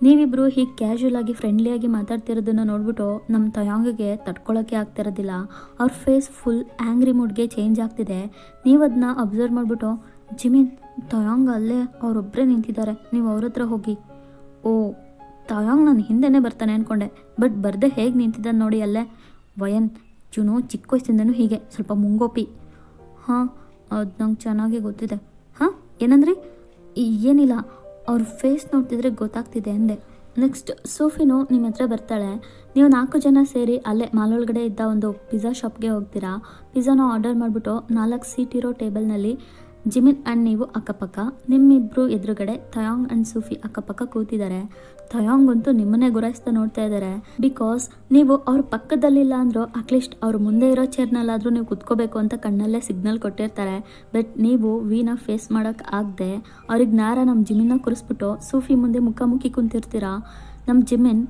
[SPEAKER 1] ನೀವಿಬ್ಬರು ಹೀಗೆ ಕ್ಯಾಶುಯಲಾಗಿ ಫ್ರೆಂಡ್ಲಿಯಾಗಿ ಮಾತಾಡ್ತಿರೋದನ್ನು ನೋಡ್ಬಿಟ್ಟು ನಮ್ಮ ತಯಾಂಗಿಗೆ ತಡ್ಕೊಳ್ಳೋಕ್ಕೆ ಆಗ್ತಿರೋದಿಲ್ಲ. ಅವ್ರ ಫೇಸ್ ಫುಲ್ ಆ್ಯಂಗ್ರಿ ಮೂಡ್ಗೆ ಚೇಂಜ್ ಆಗ್ತಿದೆ. ನೀವು ಅದನ್ನ ಅಬ್ಸರ್ವ್ ಮಾಡಿಬಿಟ್ಟು, ಜಿಮಿನ್ ತಯಾಂಗ್ ಅಲ್ಲೇ ಅವರೊಬ್ಬರೇ ನಿಂತಿದ್ದಾರೆ, ನೀವು ಅವ್ರ ಹತ್ರ ಹೋಗಿ. ಓ ತಯಾಂಗ್ ನಾನು ಹಿಂದೆನೇ ಬರ್ತಾನೆ ಅಂದ್ಕೊಂಡೆ, ಬಟ್ ಬರ್ದೆ ಹೇಗೆ ನಿಂತಿದ್ದಾನೆ ನೋಡಿ ಅಲ್ಲೇ. ವಯನ್ ಜುನೋ ಚಿಕ್ಕ ವಯಸ್ಸಿಂದನೂ ಹೀಗೆ ಸ್ವಲ್ಪ ಮುಂಗೋಪಿ. ಹಾಂ ಅದು ನಂಗೆ ಚೆನ್ನಾಗಿ ಗೊತ್ತಿದೆ. ಹಾಂ ಏನಂದ್ರಿ? ಏನಿಲ್ಲ, ಅವ್ರ ಫೇಸ್ ನೋಡ್ತಿದ್ರೆ ಗೊತ್ತಾಗ್ತಿದೆ ಅಂದೆ. ನೆಕ್ಸ್ಟ್ ಸೂಫಿನೂ ನಿಮ್ಮ ಹತ್ರ ಬರ್ತಾಳೆ. ನೀವು 4 ಜನ ಸೇರಿ ಅಲ್ಲೇ ಮಾಲೊಳಗಡೆ ಇದ್ದ ಒಂದು ಪಿಜ್ಜಾ ಶಾಪ್ಗೆ ಹೋಗ್ತೀರಾ. ಪಿಜ್ಜಾನ ಆರ್ಡರ್ ಮಾಡಿಬಿಟ್ಟು 4 ಸೀಟ್ ಇರೋ ಟೇಬಲ್ನಲ್ಲಿ ಜಿಮಿನ್ ಆ್ಯಂಡ್ ನೀವು ಅಕ್ಕಪಕ್ಕ, ನಿಮ್ಮಿಬ್ಬರು ಎದುರುಗಡೆ ತಯಾಂಗ್ ಆ್ಯಂಡ್ ಸೂಫಿ ಅಕ್ಕಪಕ್ಕ ಕೂತಿದ್ದಾರೆ. ತಯಾಂಗ್ ಅಂತೂ ನಿಮ್ಮನ್ನೇ ಗುರಾಯಿಸ್ತಾ ನೋಡ್ತಾ ಇದ್ದಾರೆ. ಬಿಕಾಸ್ ನೀವು ಅವ್ರ ಪಕ್ಕದಲ್ಲಿಲ್ಲ ಅಂದರೂ ಅಟ್ಲೀಸ್ಟ್ ಅವ್ರ ಮುಂದೆ ಇರೋ ಚೇರ್ನಲ್ಲಾದರೂ ನೀವು ಕುತ್ಕೋಬೇಕು ಅಂತ ಕಣ್ಣಲ್ಲೇ ಸಿಗ್ನಲ್ ಕೊಟ್ಟಿರ್ತಾರೆ. ಬಟ್ ನೀವು ವೀನ ಫೇಸ್ ಮಾಡೋಕ್ಕೆ ಆಗದೆ ಅವ್ರಿಗೆ ನಮ್ಮ ಜಿಮಿನ್ನ ಕೂರಿಸ್ಬಿಟ್ಟು ಸೂಫಿ ಮುಂದೆ ಮುಖಾಮುಖಿ ಕುಂತಿರ್ತೀರಾ. ನಮ್ಮ ಜಿಮಿನ್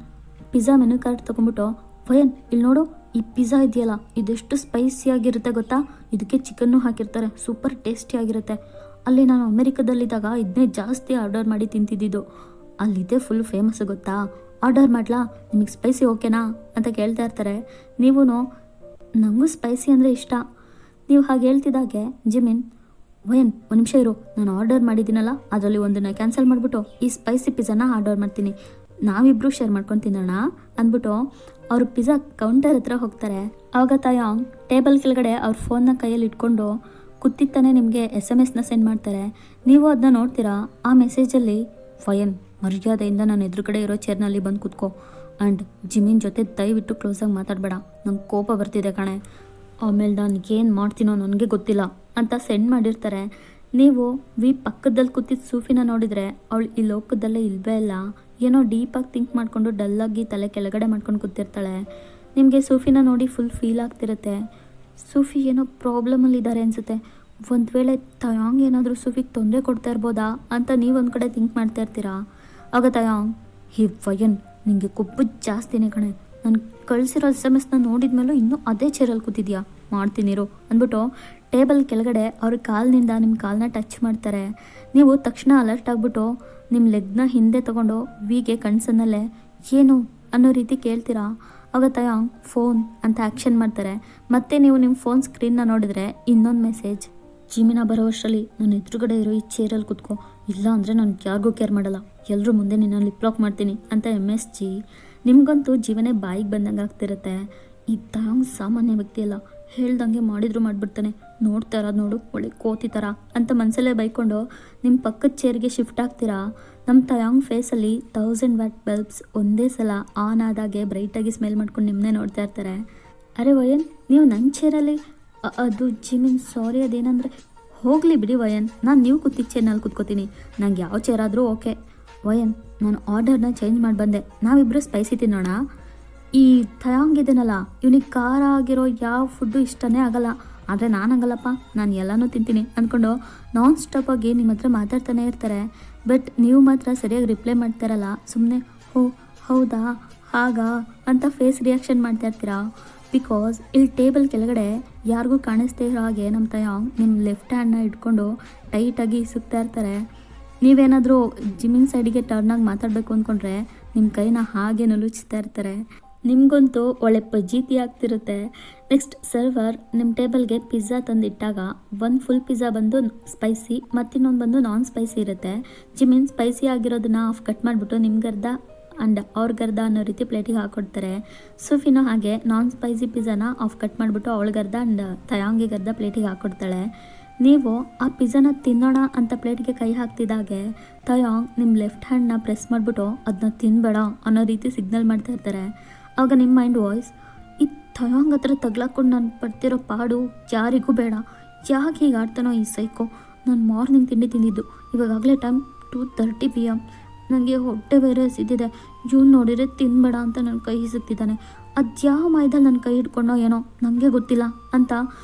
[SPEAKER 1] ಪಿಜ್ಜಾ ಮೆನು ಕಾರ್ಡ್ ತೊಗೊಂಬಿಟ್ಟು, ವಯನ್ ಇಲ್ಲಿ ನೋಡು, ಈ ಪಿಜ್ಜಾ ಇದೆಯಲ್ಲ ಇದೆಷ್ಟು ಸ್ಪೈಸಿಯಾಗಿರುತ್ತೆ ಗೊತ್ತಾ, ಇದಕ್ಕೆ ಚಿಕನ್ನು ಹಾಕಿರ್ತಾರೆ, ಸೂಪರ್ ಟೇಸ್ಟಿಯಾಗಿರುತ್ತೆ. ಅಲ್ಲಿ ನಾನು ಅಮೆರಿಕದಲ್ಲಿದ್ದಾಗ ಇದನ್ನೇ ಜಾಸ್ತಿ ಆರ್ಡರ್ ಮಾಡಿ ತಿಂತಿದ್ದಿದ್ದು, ಅಲ್ಲಿದೆ ಫುಲ್ ಫೇಮಸ್ ಗೊತ್ತಾ, ಆರ್ಡರ್ ಮಾಡಲಾ, ನಿಮಗೆ ಸ್ಪೈಸಿ ಓಕೆನಾ ಅಂತ ಕೇಳ್ತಾ ಇರ್ತಾರೆ. ನೀವೂ ನನಗೂ ಸ್ಪೈಸಿ ಅಂದರೆ ಇಷ್ಟ. ನೀವು ಹಾಗೆ ಹೇಳ್ತಿದ್ದಾಗೆ ಜಿಮಿನ್, ವಯನ್ ಒಂದು ನಿಮಿಷ ಇರು, ನಾನು ಆರ್ಡರ್ ಮಾಡಿದ್ದೀನಲ್ಲ ಅದರಲ್ಲಿ ಒಂದನ್ನು ಕ್ಯಾನ್ಸಲ್ ಮಾಡಿಬಿಟ್ಟು ಈ ಸ್ಪೈಸಿ ಪಿಜ್ಜಾನ ಆರ್ಡರ್ ಮಾಡ್ತೀನಿ, ನಾವಿಬ್ಬರು ಶೇರ್ ಮಾಡ್ಕೊಂಡು ತಿನ್ನೋಣ ಅಂದ್ಬಿಟ್ಟು ಅವರು ಪಿಜ್ಜಾ ಕೌಂಟರ್ ಹತ್ರ ಹೋಗ್ತಾರೆ. ಆವಾಗ ತಯಾಂಗ್ ಟೇಬಲ್ ಕೆಳಗಡೆ ಅವ್ರ ಫೋನ್ನ ಕೈಯಲ್ಲಿ ಇಟ್ಕೊಂಡು ಕೂತಿತ್ತಾನೆ ನಿಮಗೆ SMS ಸೆಂಡ್ ಮಾಡ್ತಾರೆ. ನೀವು ಅದನ್ನ ನೋಡ್ತೀರಾ. ಆ ಮೆಸೇಜಲ್ಲಿ, ವಯನ್ ಮರ್ಯಾದೆಯಿಂದ ನಾನು ಎದುರುಗಡೆ ಇರೋ ಚೇರ್ನಲ್ಲಿ ಬಂದು ಕೂತ್ಕೋ, ಆ್ಯಂಡ್ ಜಿಮಿನ್ ಜೊತೆ ದಯವಿಟ್ಟು ಕ್ಲೋಸಾಗಿ ಮಾತಾಡಬೇಡ, ನಂಗೆ ಕೋಪ ಬರ್ತಿದೆ ಕಣೆ, ಆಮೇಲೆ ನಾನು ಏನು ಮಾಡ್ತೀನೋ ನನಗೆ ಗೊತ್ತಿಲ್ಲ ಅಂತ ಸೆಂಡ್ ಮಾಡಿರ್ತಾರೆ. ನೀವು ಪಕ್ಕದಲ್ಲಿ ಕೂತಿದ್ದ ಸೂಫಿನ ನೋಡಿದರೆ ಅವಳು ಈ ಲೋಕದಲ್ಲೇ ಇಲ್ವೇ ಇಲ್ಲ, ಏನೋ ಡೀಪಾಗಿ ಥಿಂಕ್ ಮಾಡಿಕೊಂಡು ಡಲ್ಲಾಗಿ ತಲೆ ಕೆಳಗಡೆ ಮಾಡ್ಕೊಂಡು ಕೂತಿರ್ತಾಳೆ. ನಿಮಗೆ ಸೂಫಿನ ನೋಡಿ ಫುಲ್ ಫೀಲ್ ಆಗ್ತಿರುತ್ತೆ. ಸೂಫಿ ಏನೋ ಪ್ರಾಬ್ಲಮಲ್ಲಿದ್ದಾರೆ ಅನಿಸುತ್ತೆ, ಒಂದು ವೇಳೆ ತಯಾಂಗ್ ಏನಾದರೂ ಸೂಫಿಗೆ ತೊಂದರೆ ಕೊಡ್ತಾ ಇರ್ಬೋದಾ ಅಂತ ನೀವು ಒಂದು ಕಡೆ ಥಿಂಕ್ ಮಾಡ್ತಾ ಇರ್ತೀರಾ. ಆಗ ತಯಾಂಗ್, ಹೇ ವಯನ್ ನಿಮಗೆ ಕೊಬ್ಬು ಜಾಸ್ತಿನೇ ಕಣೆ, ನಾನು ಕಳಿಸಿರೋ SMS ನೋಡಿದ ಮೇಲೂ ಇನ್ನೂ ಅದೇ ಚೇರಲ್ಲಿ ಕೂತಿದ್ಯಾ, ಮಾಡ್ತೀನಿರು ಅಂದ್ಬಿಟ್ಟು ಟೇಬಲ್ ಕೆಳಗಡೆ ಅವ್ರ ಕಾಲಿನಿಂದ ನಿಮ್ಮ ಕಾಲನ್ನ ಟಚ್ ಮಾಡ್ತಾರೆ. ನೀವು ತಕ್ಷಣ ಅಲರ್ಟ್ ಆಗಿಬಿಟ್ಟು ನಿಮ್ಮ ಲೆಗ್ನ ಹಿಂದೆ ತೊಗೊಂಡು ವಿಗೆ ಕಣ್ಸನ್ನಲ್ಲೇ ಏನು ಅನ್ನೋ ರೀತಿ ಕೇಳ್ತೀರಾ. ಆಗ ತಯಾಂಗ್ ಫೋನ್ ಅಂತ ಆ್ಯಕ್ಷನ್ ಮಾಡ್ತಾರೆ. ಮತ್ತೆ ನೀವು ನಿಮ್ಮ ಫೋನ್ ಸ್ಕ್ರೀನ್ನ ನೋಡಿದರೆ ಇನ್ನೊಂದು ಮೆಸೇಜ್, ಜಿಮಿನ ಬರೋ ಅಷ್ಟರಲ್ಲಿ ನನ್ನ ಎದುರುಗಡೆ ಇರೋ ಈ ಚೇರಲ್ಲಿ ಕೂತ್ಕೋ, ಇಲ್ಲ ಅಂದರೆ ನಾನು ಯಾರಿಗೂ ಕೇರ್ ಮಾಡಲ್ಲ, ಎಲ್ಲರೂ ಮುಂದೆ ನಿನ್ನ ಲಿಪ್ ಲಾಕ್ ಮಾಡ್ತೀನಿ ಅಂತ MSG. ನಿಮಗಂತೂ ಜೀವನೇ ಬಾಯಿಗೆ ಬಂದಂಗೆ ಆಗ್ತಿರುತ್ತೆ. ಈ ತಯಾಂಗ್ ಸಾಮಾನ್ಯ ವ್ಯಕ್ತಿ ಅಲ್ಲ, ಹೇಳ್ದಂಗೆ ಮಾಡಿದ್ರು ಮಾಡಿಬಿಡ್ತಾನೆ, ನೋಡ್ತಾ ಇರೋದು ನೋಡು ಒಳ್ಳೆ ಕೋತಿ ಥರ ಅಂತ ಮನಸಲ್ಲೇ ಬೈಕೊಂಡು ನಿಮ್ಮ ಪಕ್ಕದ ಚೇರ್ಗೆ ಶಿಫ್ಟ್ ಆಗ್ತೀರಾ. ನಮ್ಮ ತಯಾಂಗ್ ಫೇಸಲ್ಲಿ 1000 ವ್ಯಾಟ್ ಬಲ್ಬ್ಸ್ ಒಂದೇ ಸಲ ಆನ್ ಆದಾಗೆ ಬ್ರೈಟಾಗಿ ಸ್ಮೆಲ್ ಮಾಡ್ಕೊಂಡು ನಿಮ್ಮನ್ನೇ ನೋಡ್ತಾ ಇರ್ತಾರೆ. ಅರೆ ವಯನ್, ನೀವು ನನ್ನ ಚೇರಲ್ಲಿ ಅದು ಜಿಮಿನ್ ಸಾರಿ, ಅದೇನಂದರೆ ಹೋಗಲಿ ಬಿಡಿ ವಯನ್, ನಾನು ನೀವು ಕೂತಿದ್ದ ಚೇರ್ನಲ್ಲಿ ಕೂತ್ಕೋತೀನಿ, ನಂಗೆ ಯಾವ ಚೇರ್ ಆದರೂ ಓಕೆ. ವಯನ್, ನಾನು ಆರ್ಡರ್ನ ಚೇಂಜ್ ಮಾಡಿ ಬಂದೆ, ನಾವಿಬ್ಬರು ಸ್ಪೈಸಿ ತಿನ್ನೋಣ. ಈ ತಯಾಂಗ್ ಇದನ್ನಲ್ಲ, ಇವನಿಗೆ ಖಾರ ಆಗಿರೋ ಯಾವ ಫುಡ್ಡು ಇಷ್ಟನೇ ಆಗಲ್ಲ, ಆದರೆ ನಾನಾಗಲ್ಲಪ್ಪ, ನಾನು ಎಲ್ಲನೂ ತಿಂತೀನಿ ಅಂದ್ಕೊಂಡು ನಾನ್ ಸ್ಟಾಪಾಗಿ ನಿಮ್ಮ ಹತ್ರ ಮಾತಾಡ್ತಾನೆ ಇರ್ತಾರೆ. ಬಟ್ ನೀವು ಮಾತ್ರ ಸರಿಯಾಗಿ ರಿಪ್ಲೈ ಮಾಡ್ತಾರಲ್ಲ, ಸುಮ್ಮನೆ ಹೌದಾ ಹಾಗಾ ಅಂತ ಫೇಸ್ ರಿಯಾಕ್ಷನ್ ಮಾಡ್ತಾ ಇರ್ತೀರಾ. ಬಿಕಾಸ್ ಇಲ್ಲಿ ಟೇಬಲ್ ಕೆಳಗಡೆ ಯಾರಿಗೂ ಕಾಣಿಸ್ದೇ ಇರೋ ಹಾಗೆ ನಮ್ಮ ತಯಾಂಗ್ ನಿಮ್ಮ ಲೆಫ್ಟ್ ಹ್ಯಾಂಡ್ನ ಇಟ್ಕೊಂಡು ಟೈಟಾಗಿ ಸುತ್ತಾ ಇರ್ತಾರೆ. ನೀವೇನಾದರೂ ಜಿಮಿನ್ ಸೈಡಿಗೆ ಟರ್ನಾಗಿ ಮಾತಾಡಬೇಕು ಅಂದ್ಕೊಂಡ್ರೆ ನಿಮ್ಮ ಕೈನ ಹಾಗೆ ನುಲುಚ್ತಾ ಇರ್ತಾರೆ. ನಿಮಗಂತೂ ಒಳ್ಳೆ ಪಜೀತಿ ಆಗ್ತಿರುತ್ತೆ. ನೆಕ್ಸ್ಟ್ ಸರ್ವರ್ ನಿಮ್ಮ ಟೇಬಲ್ಗೆ ಪಿಜ್ಜಾ ತಂದಿಟ್ಟಾಗ ಒಂದು ಫುಲ್ ಪಿಜ್ಜಾ ಬಂದು ಸ್ಪೈಸಿ ಮತ್ತಿನ್ನೊಂದು ಬಂದು ನಾನ್ ಸ್ಪೈಸಿ ಇರುತ್ತೆ. ಜಿಮಿನ್ ಸ್ಪೈಸಿ ಆಗಿರೋದನ್ನ ಆಫ್ ಕಟ್ ಮಾಡಿಬಿಟ್ಟು ನಿಮ್ಗರ್ಧ ಆ್ಯಂಡ್ ಅವ್ರಿಗರ್ಧ ಅನ್ನೋ ರೀತಿ ಪ್ಲೇಟಿಗೆ ಹಾಕ್ಕೊಡ್ತಾರೆ. ಸೂಫಿನೋ ಹಾಗೆ ನಾನ್ ಸ್ಪೈಸಿ ಪಿಜ್ಜಾನ ಆಫ್ ಕಟ್ ಮಾಡಿಬಿಟ್ಟು ಅವಳಿಗರ್ಧ ಆ್ಯಂಡ್ ತಯಾಂಗಿಗರ್ಧ ಪ್ಲೇಟಿಗೆ ಹಾಕ್ಕೊಡ್ತಾಳೆ. ನೀವು ಆ ಪಿಜ್ಜಾನ ತಿನ್ನೋಣ ಅಂತ ಪ್ಲೇಟ್ಗೆ ಕೈ ಹಾಕ್ತಿದ್ದಾಗೆ ತಯಾಂಗ್ ನಿಮ್ಮ ಲೆಫ್ಟ್ ಹ್ಯಾಂಡ್ನ ಪ್ರೆಸ್ ಮಾಡಿಬಿಟ್ಟು ಅದನ್ನ ತಿನ್ನಬೇಡ ಅನ್ನೋ ರೀತಿ ಸಿಗ್ನಲ್ ಮಾಡ್ತಾ ಇರ್ತಾರೆ. ಆಗ ನಿಮ್ಮ ಮೈಂಡ್ ವಾಯ್ಸ್, ಈ ತಯಾಂಗ್ ಹತ್ರ ತಗ್ಲಾಕೊಂಡು ನಾನು ಪಡ್ತಿರೋ ಪಾಡು ಯಾರಿಗೂ ಬೇಡ, ಯಾಕೆ ಹೀಗೆ ಆಡ್ತಾನೋ ಈ ಸೈಕೋ, ನಾನು ಮಾರ್ನಿಂಗ್ ತಿಂಡಿ ತಿಂದಿದ್ದು, ಇವಾಗಲೇ ಟೈಮ್ 2:30 PM, ನನಗೆ ಹೊಟ್ಟೆ ಬೇರೆ ಹಸಿದಿದೆ, ಇವ್ನು ನೋಡಿದರೆ ತಿನ್ನಬೇಡ ಅಂತ ನನ್ನ ಕೈ ಹಿಸುತ್ತಿದ್ದಾನೆ, ಅದ್ಯಾವ ಮಾಯದಲ್ಲಿ ನನ್ನ ಕೈ ಹಿಡ್ಕೊಂಡೋ ಏನೋ ನನಗೆ ಗೊತ್ತಿಲ್ಲ ಅಂತ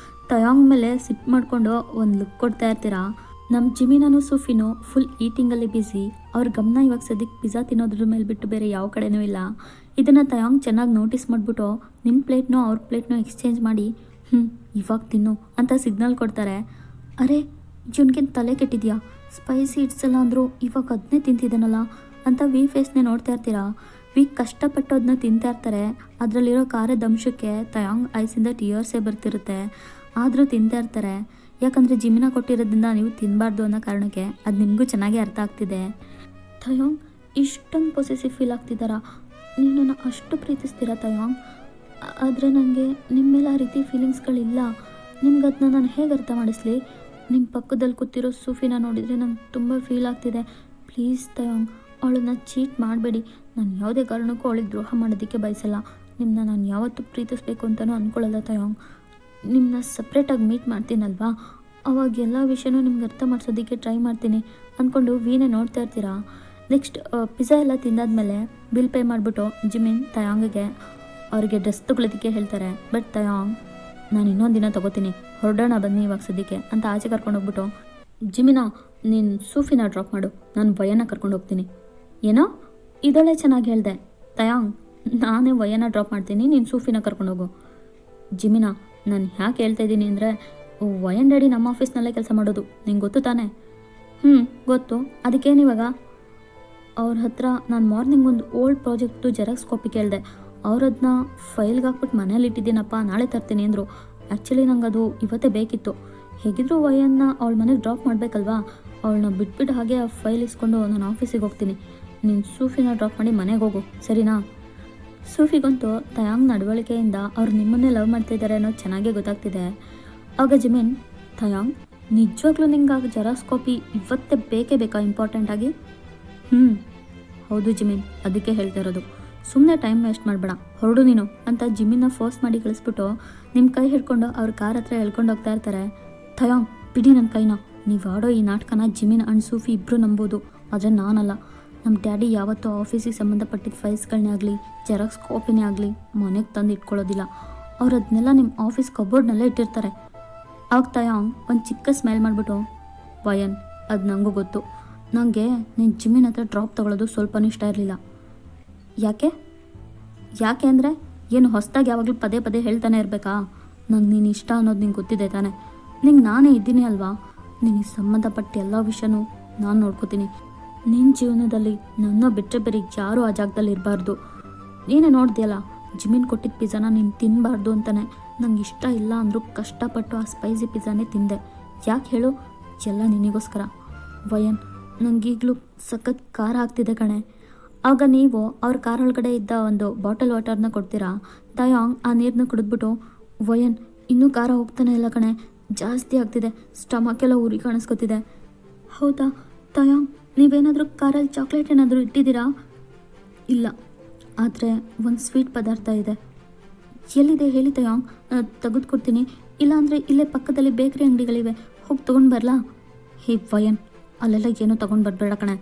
[SPEAKER 1] ತಯಾಂಗ್ ಮೇಲೆ ಸಿಟ್ಟು ಮಾಡಿಕೊಂಡು ಒಂದು ಲುಕ್ ಕೊಡ್ತಾ ಇರ್ತೀರಾ. ನಮ್ಮ ಜಿಮಿನೂ ಸೂಫಿನೂ ಫುಲ್ ಈಟಿಂಗಲ್ಲಿ ಬ್ಯುಸಿ. ಅವ್ರ ಗಮನ ಇವಾಗ ಸದ್ಯಕ್ಕೆ ಪಿಜ್ಜಾ ತಿನ್ನೋದ್ರ ಮೇಲೆ ಬಿಟ್ಟು ಬೇರೆ ಯಾವ ಕಡೆನೂ ಇಲ್ಲ. ಇದನ್ನು ತಯಾಂಗ್ ಚೆನ್ನಾಗಿ ನೋಟಿಸ್ ಮಾಡಿಬಿಟ್ಟು ನಿಮ್ಮ ಪ್ಲೇಟ್ನೋ ಅವ್ರ ಪ್ಲೇಟ್ನೋ ಎಕ್ಸ್ಚೇಂಜ್ ಮಾಡಿ ಇವಾಗ ತಿನ್ನು ಅಂತ ಸಿಗ್ನಲ್ ಕೊಡ್ತಾರೆ. ಅರೆ ಇವನಿಗೇನು ತಲೆ ಕೆಟ್ಟಿದ್ಯಾ, ಸ್ಪೈಸಿ ಇಡ್ಸಲ್ಲ ಅಂದರು ಇವಾಗ ಅದನ್ನೇ ತಿಂತಿದ್ದಾನಲ್ಲ ಅಂತ ವಿ ಫೇಸ್ನೇ ನೋಡ್ತಾ ಇರ್ತೀರಾ. ವಿ ಕಷ್ಟಪಟ್ಟು ಅದನ್ನ ತಿಂತಾ ಇರ್ತಾರೆ. ಅದರಲ್ಲಿರೋ ಖಾರದ ಅಂಶಕ್ಕೆ ತಯಾಂಗ್ ಐಸಿಂದ ಟಿಯರ್ಸೇ ಬರ್ತಿರುತ್ತೆ, ಆದರೂ ತಿಂತಾ ಇರ್ತಾರೆ. ಯಾಕಂದರೆ ಜಿಮಿನ ಕೊಟ್ಟಿರೋದ್ರಿಂದ ನೀವು ತಿನ್ನಬಾರ್ದು ಅನ್ನೋ ಕಾರಣಕ್ಕೆ ಅದು ನಿಮಗೂ ಚೆನ್ನಾಗಿ ಅರ್ಥ ಆಗ್ತಿದೆ. ತಯಾಂಗ್ ಇಷ್ಟೊಂದು ಪೊಸೆಸಿವ್ ಫೀಲ್ ಆಗ್ತಿದ್ದಾರಾ, ನೀವು ನನ್ನ ಅಷ್ಟು ಪ್ರೀತಿಸ್ತೀರಾ ತಯಾಂಗ್, ಆದರೆ ನನಗೆ ನಿಮ್ಮ ಮೇಲೆ ಆ ರೀತಿ ಫೀಲಿಂಗ್ಸ್ಗಳಿಲ್ಲ. ನಿಮ್ಗೆ ಅದನ್ನ ನಾನು ಹೇಗೆ ಅರ್ಥ ಮಾಡಿಸ್ಲಿ? ನಿಮ್ಮ ಪಕ್ಕದಲ್ಲಿ ಕೂತಿರೋ ಸೂಫಿನ ನೋಡಿದರೆ ನಂಗೆ ತುಂಬ ಫೀಲ್ ಆಗ್ತಿದೆ. ಪ್ಲೀಸ್ ತಯಾಂಗ್, ಅವಳನ್ನ ಚೀಟ್ ಮಾಡಬೇಡಿ. ನಾನು ಯಾವುದೇ ಕಾರಣಕ್ಕೂ ಅವಳಿಗೆ ದ್ರೋಹ ಮಾಡೋದಕ್ಕೆ ಬಯಸಲ್ಲ. ನಿಮ್ಮನ್ನ ನಾನು ಯಾವತ್ತೂ ಪ್ರೀತಿಸ್ಬೇಕು ಅಂತಲೂ ಅಂದ್ಕೊಳ್ಳಲ್ಲ ತಯಾಂಗ್. ನಿಮ್ಮನ್ನ ಸಪ್ರೇಟಾಗಿ ಮೀಟ್ ಮಾಡ್ತೀನಲ್ವಾ, ಅವಾಗ ಎಲ್ಲ ವಿಷಯನೂ ನಿಮ್ಗೆ ಅರ್ಥ ಮಾಡಿಸೋದಕ್ಕೆ ಟ್ರೈ ಮಾಡ್ತೀನಿ ಅಂದ್ಕೊಂಡು ವೀನೇ ನೋಡ್ತಾ ಇರ್ತೀರಾ. ನೆಕ್ಸ್ಟ್ ಪಿಜ್ಜಾ ಎಲ್ಲ ತಿಂದಾದ್ಮೇಲೆ ಬಿಲ್ ಪೇ ಮಾಡಿಬಿಟ್ಟು ಜಿಮಿನ್ ತಯಾಂಗಿಗೆ ಅವರಿಗೆ ಡ್ರೆಸ್ ತೊಗೊಳೋದಕ್ಕೆ ಹೇಳ್ತಾರೆ. ಬಟ್ ತಯಾಂಗ್, ನಾನು ಇನ್ನೊಂದು ದಿನ ತೊಗೋತೀನಿ, ಹೊರಡೋಣ ಬನ್ನಿ ಇವಾಗ ಸದ್ಯಕ್ಕೆ ಅಂತ ಆಚೆ ಕರ್ಕೊಂಡು ಹೋಗ್ಬಿಟ್ಟು, ಜಿಮಿನ ನೀನು ಸೂಫಿನ ಡ್ರಾಪ್ ಮಾಡು, ನಾನು ವಯನ ಕರ್ಕೊಂಡು ಹೋಗ್ತೀನಿ. ಏನೋ ಇದೊಳ್ಳೆ ಚೆನ್ನಾಗಿ ಹೇಳಿದೆ ತಯಾಂಗ್, ನಾನೇ ವಯನ ಡ್ರಾಪ್ ಮಾಡ್ತೀನಿ, ನೀನು ಸೂಫಿನ ಕರ್ಕೊಂಡು ಹೋಗು. ಜಿಮಿನ, ನಾನು ಯಾಕೆ ಹೇಳ್ತಾ ಇದ್ದೀನಿ ಅಂದರೆ ವಯನ್ ಡ್ಯಾಡಿ ನಮ್ಮ ಆಫೀಸ್ನಲ್ಲೇ ಕೆಲಸ ಮಾಡೋದು, ನಿಂಗೆ ಗೊತ್ತು ತಾನೇ? ಗೊತ್ತು. ಅದಕ್ಕೇನಿವಾಗ? ಅವ್ರ ಹತ್ರ ನಾನು ಮಾರ್ನಿಂಗ್ ಒಂದು ಓಲ್ಡ್ ಪ್ರಾಜೆಕ್ಟು ಜೆರಾಕ್ಸ್ ಕಾಪಿ ಕೇಳಿದೆ, ಅವ್ರದನ್ನ ಫೈಲ್ಗೆ ಹಾಕ್ಬಿಟ್ಟು ಮನೇಲಿ ಇಟ್ಟಿದ್ದೀನಪ್ಪ, ನಾಳೆ ತರ್ತೀನಿ ಅಂದರು. ಆ್ಯಕ್ಚುಲಿ ನಂಗೆ ಅದು ಇವತ್ತೇ ಬೇಕಿತ್ತು. ಹೇಗಿದ್ರು ವಯನ್ನ ಅವಳ ಮನೆಗೆ ಡ್ರಾಪ್ ಮಾಡಬೇಕಲ್ವಾ, ಅವಳನ್ನ ಬಿಟ್ಬಿಟ್ಟು ಹಾಗೆ ಆ ಫೈಲ್ ಇಸ್ಕೊಂಡು ನಾನು ಆಫೀಸಿಗೆ ಹೋಗ್ತೀನಿ. ನೀನು ಸೂಫಿನ ಡ್ರಾಪ್ ಮಾಡಿ ಮನೆಗೆ ಹೋಗು, ಸರಿನಾ? ಸೂಫಿಗಂತೂ ತಯಾಂಗ್ ನಡವಳಿಕೆಯಿಂದ ಅವ್ರು ನಿಮ್ಮನ್ನೇ ಲವ್ ಮಾಡ್ತಿದ್ದಾರೆ ಅನ್ನೋದು ಚೆನ್ನಾಗೇ ಗೊತ್ತಾಗ್ತಿದೆ. ಆಗ ಜಿಮಿನ್, ತಯಾಂಗ್ ನಿಜವಾಗ್ಲೂ ನಿಂಗೆ ಆಗ ಜೆರಾಕ್ಸ್ ಕಾಪಿ ಇವತ್ತೇ ಬೇಕೇ ಬೇಕಾ ಇಂಪಾರ್ಟೆಂಟಾಗಿ? ಹೌದು ಜಿಮಿನ್, ಅದಕ್ಕೆ ಹೇಳ್ತಾ ಇರೋದು, ಸುಮ್ಮನೆ ಟೈಮ್ ವೇಸ್ಟ್ ಮಾಡಬೇಡ, ಹೊರಡು ನೀನು ಅಂತ ಜಿಮಿನ್ನ ಫೋರ್ಸ್ ಮಾಡಿ ಕಳಿಸ್ಬಿಟ್ಟು ನಿಮ್ಮ ಕೈ ಹಿಡ್ಕೊಂಡು ಅವ್ರ ಕಾರ್ ಹತ್ರ ಹೇಳ್ಕೊಂಡು ಹೋಗ್ತಾ ಇರ್ತಾರೆ. ತಯಾಂಗ್ ಬಿಡಿ ನನ್ನ ಕೈನ, ನೀವು ಆಡೋ ಈ ನಾಟಕನ ಜಿಮಿನ್ ಆ್ಯಂಡ್ ಸೂಫಿ ಇಬ್ಬರು ನಂಬೋದು, ಆದರೆ ನಾನಲ್ಲ. ನಮ್ಮ ಡ್ಯಾಡಿ ಯಾವತ್ತೂ ಆಫೀಸಿಗೆ ಸಂಬಂಧಪಟ್ಟಿದ್ದ ಫೈಲ್ಸ್ಗಳನ್ನೇ ಆಗಲಿ ಜೆರಾಕ್ಸ್ ಕಾಪಿನೇ ಆಗಲಿ ಮನೆಗೆ ತಂದು ಇಟ್ಕೊಳ್ಳೋದಿಲ್ಲ, ಅವ್ರು ಅದನ್ನೆಲ್ಲ ನಿಮ್ಮ ಆಫೀಸ್ ಕಬೋರ್ಡ್ನಲ್ಲೇ ಇಟ್ಟಿರ್ತಾರೆ. ಆಗ ತಯಾಂಗ್ ಒಂದು ಚಿಕ್ಕ ಸ್ಮೆಲ್ ಮಾಡಿಬಿಟ್ಟು, ವಯನ್ ಅದು ನನಗೂ ಗೊತ್ತು, ನನಗೆ ನೀನು ಜಿಮ್ಮಿನ ಹತ್ರ ಡ್ರಾಪ್ ತೊಗೊಳೋದು ಸ್ವಲ್ಪನೂ ಇಷ್ಟ ಇರಲಿಲ್ಲ. ಯಾಕೆ ಅಂದರೆ ಏನು ಹೊಸದಾಗಿ ಯಾವಾಗಲೂ ಪದೇ ಪದೇ ಹೇಳ್ತಾನೆ ಇರಬೇಕಾ? ನಂಗೆ ನೀನು ಇಷ್ಟ ಅನ್ನೋದು ನಿಂಗೆ ಗೊತ್ತಿದೆ ತಾನೆ, ನಿಂಗೆ ನಾನೇ ಇದ್ದೀನಿ ಅಲ್ವಾ, ನಿನಗೆ ಸಂಬಂಧಪಟ್ಟ ಎಲ್ಲ ವಿಷಯನೂ ನಾನು ನೋಡ್ಕೋತೀನಿ. ನಿನ್ನ ಜೀವನದಲ್ಲಿ ನನ್ನ ಬಿಟ್ಟರೆ ಬೇರೆ ಯಾರೂ ಆ ಜಾಗದಲ್ಲಿ ಇರಬಾರ್ದು. ನೀನೇ ನೋಡ್ದೆಯಲ್ಲ, ಜಿಮಿನ್ ಕೊಟ್ಟಿದ್ದ ಪಿಜ್ಜಾನ ನೀನು ತಿನ್ನಬಾರ್ದು ಅಂತಾನೆ ನಂಗೆ ಇಷ್ಟ ಇಲ್ಲ ಅಂದರೂ ಕಷ್ಟಪಟ್ಟು ಆ ಸ್ಪೈಸಿ ಪಿಜ್ಜಾನೇ ತಿಂದೆ. ಯಾಕೆ ಹೇಳು? ಎಲ್ಲ ನಿನಗೋಸ್ಕರ. ವಯನ್, ನನಗೀಗಲೂ ಸಖತ್ ಖಾರ ಆಗ್ತಿದೆ ಕಣೆ. ಆಗ ನೀವು ಅವ್ರ ಕಾರ್ ಒಳಗಡೆ ಇದ್ದ ಒಂದು ಬಾಟಲ್ ವಾಟರ್ನ ಕೊಡ್ತೀರಾ. ತಯಾಂಗ್ ಆ ನೀರನ್ನ ಕುಡಿದ್ಬಿಟ್ಟು, ವಯನ್ ಇನ್ನೂ ಖಾರ ಹೋಗ್ತಾನೆ ಇಲ್ಲ ಕಣೆ, ಜಾಸ್ತಿ ಆಗ್ತಿದೆ, ಸ್ಟಮಕ್ ಎಲ್ಲ ಉರಿ ಕಾಣಿಸ್ಕೊತಿದೆ. ಹೌದಾ ತಯಾಂಗ್, ನೀವೇನಾದರೂ ಕಾರಲ್ಲಿ ಚಾಕ್ಲೇಟ್ ಏನಾದರೂ ಇಟ್ಟಿದ್ದೀರಾ? ಇಲ್ಲ, ಆದರೆ ಒಂದು ಸ್ವೀಟ್ ಪದಾರ್ಥ ಇದೆ. ಎಲ್ಲಿದೆ ಹೇಳಿ ತಯಾಂಗ್, ತೆಗೆದುಕೊಡ್ತೀನಿ. ಇಲ್ಲಾಂದರೆ ಇಲ್ಲೇ ಪಕ್ಕದಲ್ಲಿ ಬೇಕ್ರಿ ಅಂಗಡಿಗಳಿವೆ, ಹೋಗಿ ತೊಗೊಂಡು ಬರಲಾ? ಹೇ ವಯನ್, ಅಲ್ಲೆಲ್ಲ ಏನೂ ತೊಗೊಂಡು ಬರಬೇಡ ಕಣೆ.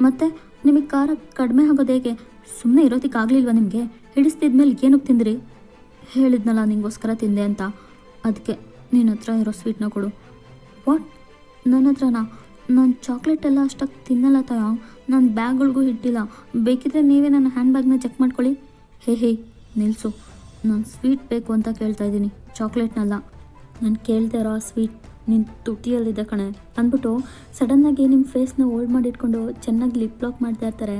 [SPEAKER 1] ಮತ್ತು ನಿಮಗೆ ಖಾರ ಕಡಿಮೆ ಆಗೋದು ಹೇಗೆ? ಸುಮ್ಮನೆ ಇರೋದಕ್ಕಾಗಲಿಲ್ವ ನಿಮಗೆ? ಹಿಡಿಸ್ತಿದ್ಮೇಲೆ ಏನಕ್ಕೆ ತಿಂದ್ರಿ? ಹೇಳಿದ್ನಲ್ಲ ನಿಂಗೋಸ್ಕರ ತಿಂದೆ ಅಂತ, ಅದಕ್ಕೆ ನಿನ್ನ ಹತ್ರ ಇರೋ ಸ್ವೀಟ್ನ ಕೊಡು. ವಾಟ್, ನನ್ನ ಹತ್ರನಾ? ನಾನು ಚಾಕ್ಲೇಟ್ ಎಲ್ಲ ಅಷ್ಟಾಗಿ ತಿನ್ನಲ್ಲ ತಯಾಂಗ್, ನಾನು ಬ್ಯಾಗ್ಗಳಿಗೂ ಇಟ್ಟಿಲ್ಲ. ಬೇಕಿದ್ರೆ ನೀವೇ ನನ್ನ ಹ್ಯಾಂಡ್ ಬ್ಯಾಗ್ನ ಚೆಕ್ ಮಾಡ್ಕೊಳ್ಳಿ. ಹೇ ನಿಲ್ಲಿಸು, ನಾನು ಸ್ವೀಟ್ ಬೇಕು ಅಂತ ಕೇಳ್ತಾ ಇದ್ದೀನಿ, ಚಾಕ್ಲೇಟ್ನಲ್ಲ. ನಾನು ಕೇಳ್ದೆ ಇರೋ ಆ ಸ್ವೀಟ್ ನಿನ್ನ ತುಟಿಯಲ್ಲಿದೆ ಕಣೆ ಅಂದ್ಬಿಟ್ಟು ಸಡನ್ನಾಗಿ ನಿಮ್ಮ ಫೇಸ್ನ ಹೋಲ್ಡ್ ಮಾಡಿಟ್ಕೊಂಡು ಚೆನ್ನಾಗಿ ಲಿಪ್ ಲಾಕ್ ಮಾಡ್ತಾ ಇರ್ತಾರೆ.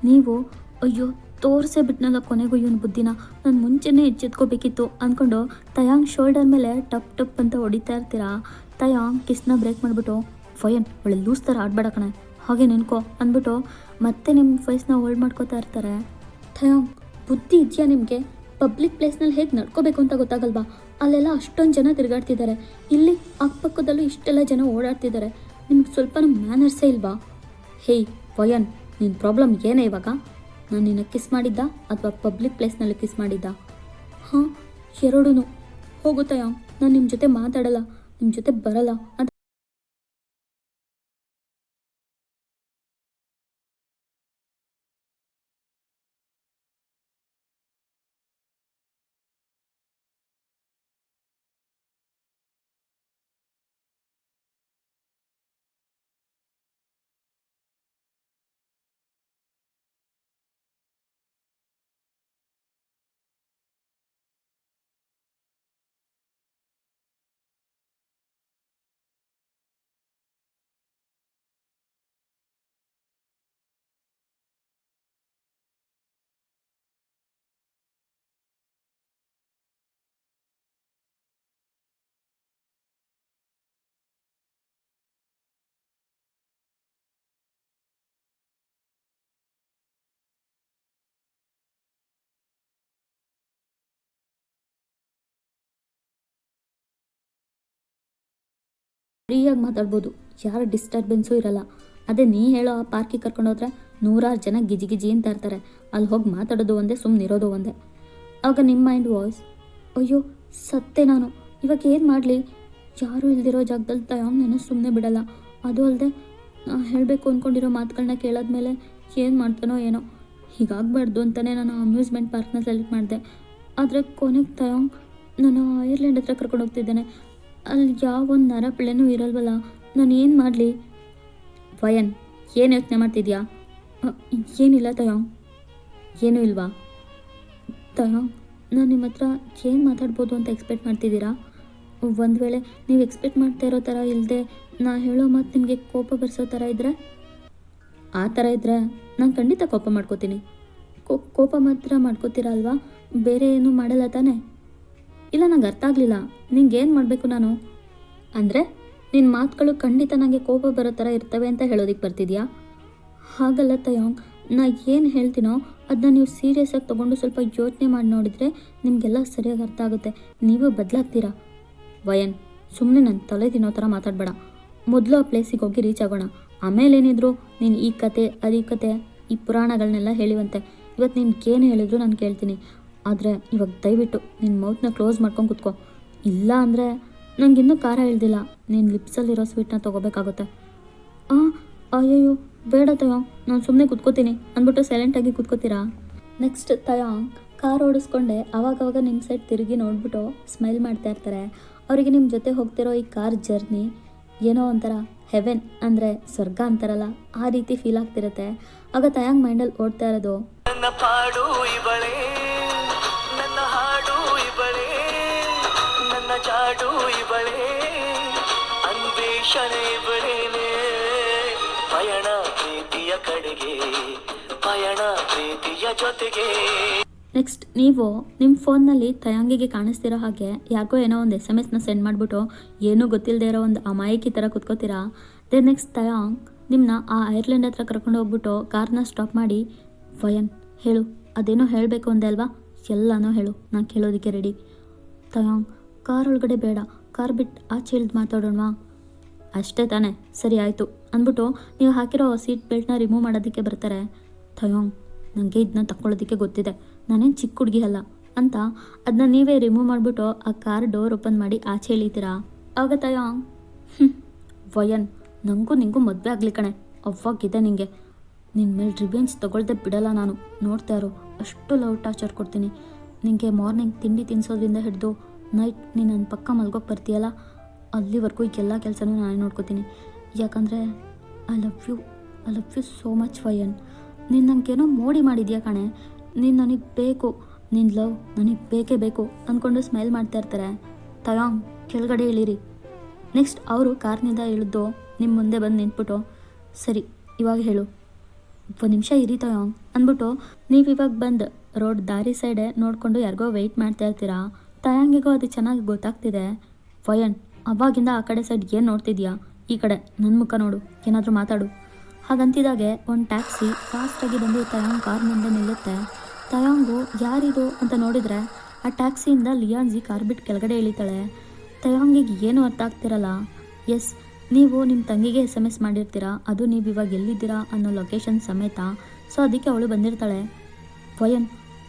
[SPEAKER 1] ನೀವು ಅಯ್ಯೋ ತೋರಿಸೇ ಬಿಟ್ನಲ್ಲ ಕೊನೆಗೂ ಇವನು ಬುದ್ಧಿನ, ನಾನು ಮುಂಚೆನೇ ಎಚ್ಚೆತ್ಕೋಬೇಕಿತ್ತು ಅಂದ್ಕೊಂಡು ತಯಾಂಗ್ ಶೋಲ್ಡರ್ ಮೇಲೆ ಟಪ್ ಟಪ್ ಅಂತ ಹೊಡಿತಾ ಇರ್ತೀರಾ. ತಯಾಂಗ್ ಕಿಸ್ನ ಬ್ರೇಕ್ ಮಾಡಿಬಿಟ್ಟು, ವಯನ್ ಒಳ್ಳೆ ಲೂಸ್ ಥರ ಆಡಬೇಡ ಕಣೆ, ಹಾಗೆ ನೆನ್ಕೋ ಅಂದ್ಬಿಟ್ಟು ಮತ್ತೆ ನಿಮ್ಮ ಫೇಸ್ನ ಹೋಲ್ಡ್ ಮಾಡ್ಕೋತಾ ಇರ್ತಾರೆ. ತಯಾಂಗ್, ಬುದ್ಧಿ ಇದೆಯಾ ನಿಮಗೆ? ಪಬ್ಲಿಕ್ ಪ್ಲೇಸ್ನಲ್ಲಿ ಹೇಗೆ ನಡ್ಕೋಬೇಕು ಅಂತ ಗೊತ್ತಾಗಲ್ವಾ? ಅಲ್ಲೆಲ್ಲ ಅಷ್ಟೊಂದು ಜನ ತಿರುಗಾಡ್ತಿದ್ದಾರೆ, ಇಲ್ಲಿ ಅಕ್ಕಪಕ್ಕದಲ್ಲೂ ಇಷ್ಟೆಲ್ಲ ಜನ ಓಡಾಡ್ತಿದ್ದಾರೆ, ನಿಮ್ಗೆ ಸ್ವಲ್ಪ ಮ್ಯಾನರ್ಸೇ ಇಲ್ವಾ? ಹೇಯ್ ವಯನ್, ನಿನ್ನ ಪ್ರಾಬ್ಲಮ್ ಏನೇ ಇವಾಗ? ನಾನು ನಿನ್ನ ಕಿಸ್ ಮಾಡಿದ್ದ ಅಥವಾ ಪಬ್ಲಿಕ್ ಪ್ಲೇಸ್ನಲ್ಲಿ ಕಿಸ್ ಮಾಡಿದ್ದ? ಹಾಂ, ಎರಡೂ. ಹೋಗುತ್ತಾ? ನಾನು ನಿಮ್ಮ ಜೊತೆ ಮಾತಾಡಲ್ಲ, ನಿಮ್ಮ ಜೊತೆ ಬರಲ್ಲ ಅಂತ ಫ್ರೀಯಾಗಿ ಮಾತಾಡ್ಬೋದು, ಯಾರು ಡಿಸ್ಟರ್ಬೆನ್ಸೂ ಇರಲ್ಲ. ಅದೇ ನೀ ಹೇಳೋ ಆ ಪಾರ್ಕಿಗೆ ಕರ್ಕೊಂಡೋದ್ರೆ 100 ಜನ ಗಿಜಿ ಗಿಜಿ ಅಂತ ಇರ್ತಾರೆ, ಅಲ್ಲಿ ಹೋಗಿ ಮಾತಾಡೋದು ಒಂದೇ, ಸುಮ್ಮನಿರೋದು ಒಂದೇ. ಆಗ ನಿಮ್ಮ ಮೈಂಡ್ ವಾಯ್ಸ್, ಅಯ್ಯೋ ಸತ್ತೆ ನಾನು, ಇವಾಗ ಏನು ಮಾಡಲಿ? ಯಾರೂ ಇಲ್ದಿರೋ ಜಾಗದಲ್ಲಿ ತಯಾಂಗ್ ನಾನು ಸುಮ್ಮನೆ ಬಿಡಲ್ಲ. ಅದು ಅಲ್ಲದೆ ಹೇಳಬೇಕು ಅಂದ್ಕೊಂಡಿರೋ ಮಾತುಗಳನ್ನ ಕೇಳಾದ್ಮೇಲೆ ಏನು ಮಾಡ್ತಾನೋ ಏನೋ. ಹೀಗಾಗಬಾರ್ದು ಅಂತಲೇ ನಾನು ಅಮ್ಯೂಸ್ಮೆಂಟ್ ಪಾರ್ಕ್ನ ಸೆಲೆಕ್ಟ್ ಮಾಡಿದೆ. ಆದರೆ ಕೊನೆಗೆ ತಯಾಂಗ್ ನಾನು ಐರ್ಲೆಂಡ್ ಹತ್ರ ಕರ್ಕೊಂಡು ಹೋಗ್ತಿದ್ದೇನೆ, ಅಲ್ಲಿ ಯಾವೊಂದು ನರ ಪಿಳೆನೂ ಇರಲ್ವಲ್ಲ, ನಾನು ಏನು ಮಾಡಲಿ? ವಯನ್, ಏನು ಯೋಚನೆ ಮಾಡ್ತಿದ್ಯಾ? ಏನಿಲ್ಲ ತಯಾಂಗ್. ಏನೂ ಇಲ್ವಾ? ತಯಾಂಗ್, ನಾನು ನಿಮ್ಮ ಹತ್ರ ಏನು ಮಾತಾಡ್ಬೋದು ಅಂತ ಎಕ್ಸ್ಪೆಕ್ಟ್ ಮಾಡ್ತಿದ್ದೀರಾ? ಒಂದು ವೇಳೆ ನೀವು ಎಕ್ಸ್ಪೆಕ್ಟ್ ಮಾಡ್ತಾ ಇರೋ ಥರ ಇಲ್ಲದೆ ನಾ ಹೇಳೋ ಮಾತು ನಿಮಗೆ ಕೋಪ ಬರ್ಸೋ ಥರ ಇದ್ದರೆ, ಆ ಥರ ಇದ್ದರೆ ನಾನು ಖಂಡಿತ ಕೋಪ ಮಾಡ್ಕೋತೀನಿ. ಕೋಪ ಮಾತ್ರ ಮಾಡ್ಕೋತೀರಾ ಅಲ್ವಾ? ಬೇರೆ ಏನೂ ಮಾಡಲ್ಲ ತಾನೇ? ಇಲ್ಲ, ನಂಗೆ ಅರ್ಥ ಆಗಲಿಲ್ಲ, ನಿಂಗೇನು ಮಾಡಬೇಕು ನಾನು? ಅಂದರೆ ನಿನ್ನ ಮಾತುಗಳು ಖಂಡಿತ ನನಗೆ ಕೋಪ ಬರೋ ಥರ ಇರ್ತವೆ ಅಂತ ಹೇಳೋದಕ್ಕೆ ಬರ್ತಿದ್ಯಾ? ಹಾಗಲ್ಲ ತಯಾಂಗ್, ನಾ ಏನು ಹೇಳ್ತೀನೋ ಅದನ್ನ ನೀವು ಸೀರಿಯಸ್ಸಾಗಿ ತೊಗೊಂಡು ಸ್ವಲ್ಪ ಯೋಚನೆ ಮಾಡಿ ನೋಡಿದರೆ ನಿಮಗೆಲ್ಲ ಸರಿಯಾಗಿ ಅರ್ಥ ಆಗುತ್ತೆ, ನೀವು ಬದಲಾಗ್ತೀರಾ. ವಯನ್, ಸುಮ್ಮನೆ ನನ್ನ ತಲೆ ತಿನ್ನೋ ಥರ ಮಾತಾಡಬೇಡ. ಮೊದಲು ಆ ಪ್ಲೇಸಿಗೆ ಹೋಗಿ ರೀಚ್ ಆಗೋಣ, ಆಮೇಲೇನಿದ್ರು ನೀನು ಈ ಕತೆ ಅದೇ ಕತೆ ಈ ಪುರಾಣಗಳನ್ನೆಲ್ಲ ಹೇಳಿವಂತೆ. ಇವತ್ತು ನಿನ್ಗೇನು ಹೇಳಿದ್ರು ನಾನು ಕೇಳ್ತೀನಿ, ಆದರೆ ಇವಾಗ ದಯವಿಟ್ಟು ನಿನ್ನ ಮೌತ್ನ ಕ್ಲೋಸ್ ಮಾಡ್ಕೊಂಡು ಕೂತ್ಕೋ. ಇಲ್ಲ ಅಂದರೆ ನನಗಿನ್ನೂ ಖಾರ ಇಳ್ದಿಲ್ಲ, ನೀನು ಲಿಪ್ಸಲ್ಲಿರೋ ಸ್ವೀಟ್ನ ತೊಗೋಬೇಕಾಗುತ್ತೆ. ಅಯ್ಯಯ್ಯೋ ಬೇಡ ತಯಾಂಗ್, ನಾನು ಸುಮ್ಮನೆ ಕೂತ್ಕೋತೀನಿ ಅಂದ್ಬಿಟ್ಟು ಸೈಲೆಂಟಾಗಿ ಕೂತ್ಕೋತೀರಾ? ನೆಕ್ಸ್ಟ್ ತಯಾಂಗ್ ಕಾರ್ ಓಡಿಸ್ಕೊಂಡೆ ಆವಾಗವಾಗ ನಿಮ್ಮ ಸೈಡ್ ತಿರುಗಿ ನೋಡ್ಬಿಟ್ಟು ಸ್ಮೈಲ್ ಮಾಡ್ತಾ ಇರ್ತಾರೆ. ಅವರಿಗೆ ನಿಮ್ಮ ಜೊತೆ ಹೋಗ್ತಿರೋ ಈ ಕಾರ್ ಜರ್ನಿ ಏನೋ ಒಂಥರ ಹೆವೆನ್ ಅಂದರೆ ಸ್ವರ್ಗ ಅಂತಾರಲ್ಲ, ಆ ರೀತಿ ಫೀಲ್ ಆಗ್ತಿರುತ್ತೆ. ಆಗ ತಯಾಂಗ್ ಮೈಂಡಲ್ಲಿ ಓಡ್ತಾ ಇರೋದು, ನನ್ನ ಪಾಡು ಇವಳೇ, ನನ್ನ ಹಾಡು ಇವಳೇ, ನನ್ನ ಜಾಡು ಇವಳೇ, ಅನ್ವೇಷಣೆ ಇವಳೇನೆ, ಪಯಣ ಪ್ರೀತಿಯ ಕಡೆಗೆ, ಪಯಣ ಪ್ರೀತಿಯ ಜೊತೆಗೆ. ನೆಕ್ಸ್ಟ್ ನೀವು ನಿಮ್ಮ ಫೋನ್ನಲ್ಲಿ ತಯಾಂಗಿಗೆ ಕಾಣಿಸ್ತಿರೋ ಹಾಗೆ ಯಾಕೋ ಏನೋ ಒಂದು SMS ಸೆಂಡ್ ಮಾಡಿಬಿಟ್ಟು ಏನೂ ಗೊತ್ತಿಲ್ಲದೆ ಇರೋ ಒಂದು ಅಮಾಯಕಿ ಥರ ಕುತ್ಕೋತೀರಾ. ದೆನ್ ನೆಕ್ಸ್ಟ್ ತಯಾಂಗ್ ನಿಮ್ಮನ್ನ ಆ ಐರ್ಲೆಂಡ್ ಹತ್ರ ಕರ್ಕೊಂಡು ಹೋಗ್ಬಿಟ್ಟು ಕಾರ್ನ ಸ್ಟಾಪ್ ಮಾಡಿ, ವಯನ್ ಹೇಳು, ಅದೇನೋ ಹೇಳಬೇಕು ಅಂದೆ ಅಲ್ವಾ, ಎಲ್ಲನೂ ಹೇಳು, ನಾನು ಕೇಳೋದಕ್ಕೆ ರೆಡಿ. ತಯಾಂಗ್ ಕಾರ್ ಒಳಗಡೆ ಬೇಡ, ಕಾರ್ ಬಿಟ್ಟು ಆಚೆ ಇಳಿದು ಮಾತಾಡೋಣವಾ? ಅಷ್ಟೇ ತಾನೇ, ಸರಿ ಆಯಿತು ಅಂದ್ಬಿಟ್ಟು ನೀವು ಹಾಕಿರೋ ಸೀಟ್ ಬೆಲ್ಟ್ನ ರಿಮೂವ್ ಮಾಡೋದಕ್ಕೆ ಬರ್ತಾರೆ. ತಯಾಂಗ್ ನನಗೆ ಇದನ್ನ ತಗೊಳ್ಳೋದಕ್ಕೆ ಗೊತ್ತಿದೆ, ನಾನೇನು ಚಿಕ್ಕ ಹುಡುಗಿ ಅಲ್ಲ ಅಂತ ಅದನ್ನ ನೀವೇ ರಿಮೂವ್ ಮಾಡಿಬಿಟ್ಟು ಆ ಕಾರ್ ಡೋರ್ ಓಪನ್ ಮಾಡಿ ಆಚೆ ಇಳಿತೀರಾ. ಆಗ ತಯಾಂಗ್ ವಯನ್ ನನಗೂ ನಿಂಗೂ ಮದುವೆ ಆಗಲಿ ಕಣೆ, ಅವ್ವಾಗಿದೆ ನಿಂಗೆ, ನಿನ್ನ ಮೇಲೆ ರಿವೆಂಜ್ ತೊಗೊಳ್ದೆ ಬಿಡಲ್ಲ ನಾನು, ನೋಡ್ತಾ ಇರೋ ಅಷ್ಟು ಲವ್ ಟಾರ್ಚರ್ ಕೊಡ್ತೀನಿ ನಿನಗೆ. ಮಾರ್ನಿಂಗ್ ತಿಂಡಿ ತಿನ್ನಿಸೋದ್ರಿಂದ ಹಿಡಿದು ನೈಟ್ ನೀನು ನನ್ನ ಪಕ್ಕ ಮಲ್ಗೋಕೆ ಬರ್ತೀಯಲ್ಲ, ಅಲ್ಲಿವರೆಗೂ ಎಲ್ಲ ಕೆಲಸನೂ ನಾನೇ ನೋಡ್ಕೋತೀನಿ. ಯಾಕಂದರೆ I love you so much ವಯನ್. ನೀನು ನನಗೇನೋ ಮೋಡಿ ಮಾಡಿದ್ಯಾ ಕಣೆ, ನೀನು ನನಗೆ ಬೇಕು, ನಿನ್ನ ಲವ್ ನನಗೆ ಬೇಕೇ ಬೇಕು ಅಂದ್ಕೊಂಡು ಸ್ಮೈಲ್ ಮಾಡ್ತಾ ಇರ್ತಾರೆ. ತಯಾಂಗ್ ಕೆಳಗಡೆ ಇಳಿರಿ. ನೆಕ್ಸ್ಟ್ ಅವರು ಕಾರ್ನಿಂದ ಇಳಿದು ನಿಮ್ಮ ಮುಂದೆ ಬಂದು ನಿಂತ್ಬಿಟ್ಟು, ಸರಿ ಇವಾಗ ಹೇಳು, ಒಂದು ನಿಮಿಷ ಇರಿ ತಯಾಂಗ್ ಅಂದ್ಬಿಟ್ಟು ನೀವು ಇವಾಗ ಬಂದು ರೋಡ್ ದಾರಿ ಸೈಡೆ ನೋಡಿಕೊಂಡು ಯಾರಿಗೋ ವೆಯ್ಟ್ ಮಾಡ್ತಾ ಇರ್ತೀರಾ. ತಯಾಂಗಿಗೂ ಅದು ಚೆನ್ನಾಗಿ ಗೊತ್ತಾಗ್ತಿದೆ. ವಯನ್ ಅವಾಗಿಂದ ಆ ಕಡೆ ಸೈಡ್ ಏನು ನೋಡ್ತಿದ್ಯಾ, ಈ ಕಡೆ ನನ್ನ ಮುಖ ನೋಡು, ಏನಾದರೂ ಮಾತಾಡು. ಹಾಗಂತಿದಾಗೆ ಒಂದು ಟ್ಯಾಕ್ಸಿ ಫಾಸ್ಟಾಗಿ ಬಂದು ತಯಾಂಗ್ ಕಾರ್ ಮುಂದೆ ನಿಲ್ಲುತ್ತೆ. ತಯಾಂಗು ಯಾರಿದು ಅಂತ ನೋಡಿದರೆ ಆ ಟ್ಯಾಕ್ಸಿಯಿಂದ ಲಿಯಾನ್ಜಿ ಕಾರ್ ಬಿಟ್ಟು ಕೆಳಗಡೆ ಇಳಿತಾಳೆ. ತಯಾಂಗಿಗೆ ಏನೂ ಅರ್ಥ ಆಗ್ತಿರಲ್ಲ. ಎಸ್, ನೀವು ನಿಮ್ಮ ತಂಗಿಗೆ SMS ಮಾಡಿರ್ತೀರಾ, ಅದು ನೀವು ಇವಾಗ ಎಲ್ಲಿದ್ದೀರಾ ಅನ್ನೋ ಲೊಕೇಶನ್ ಸಮೇತ. ಸೊ ಅದಕ್ಕೆ ಅವಳು ಬಂದಿರ್ತಾಳೆ. ವಯನ್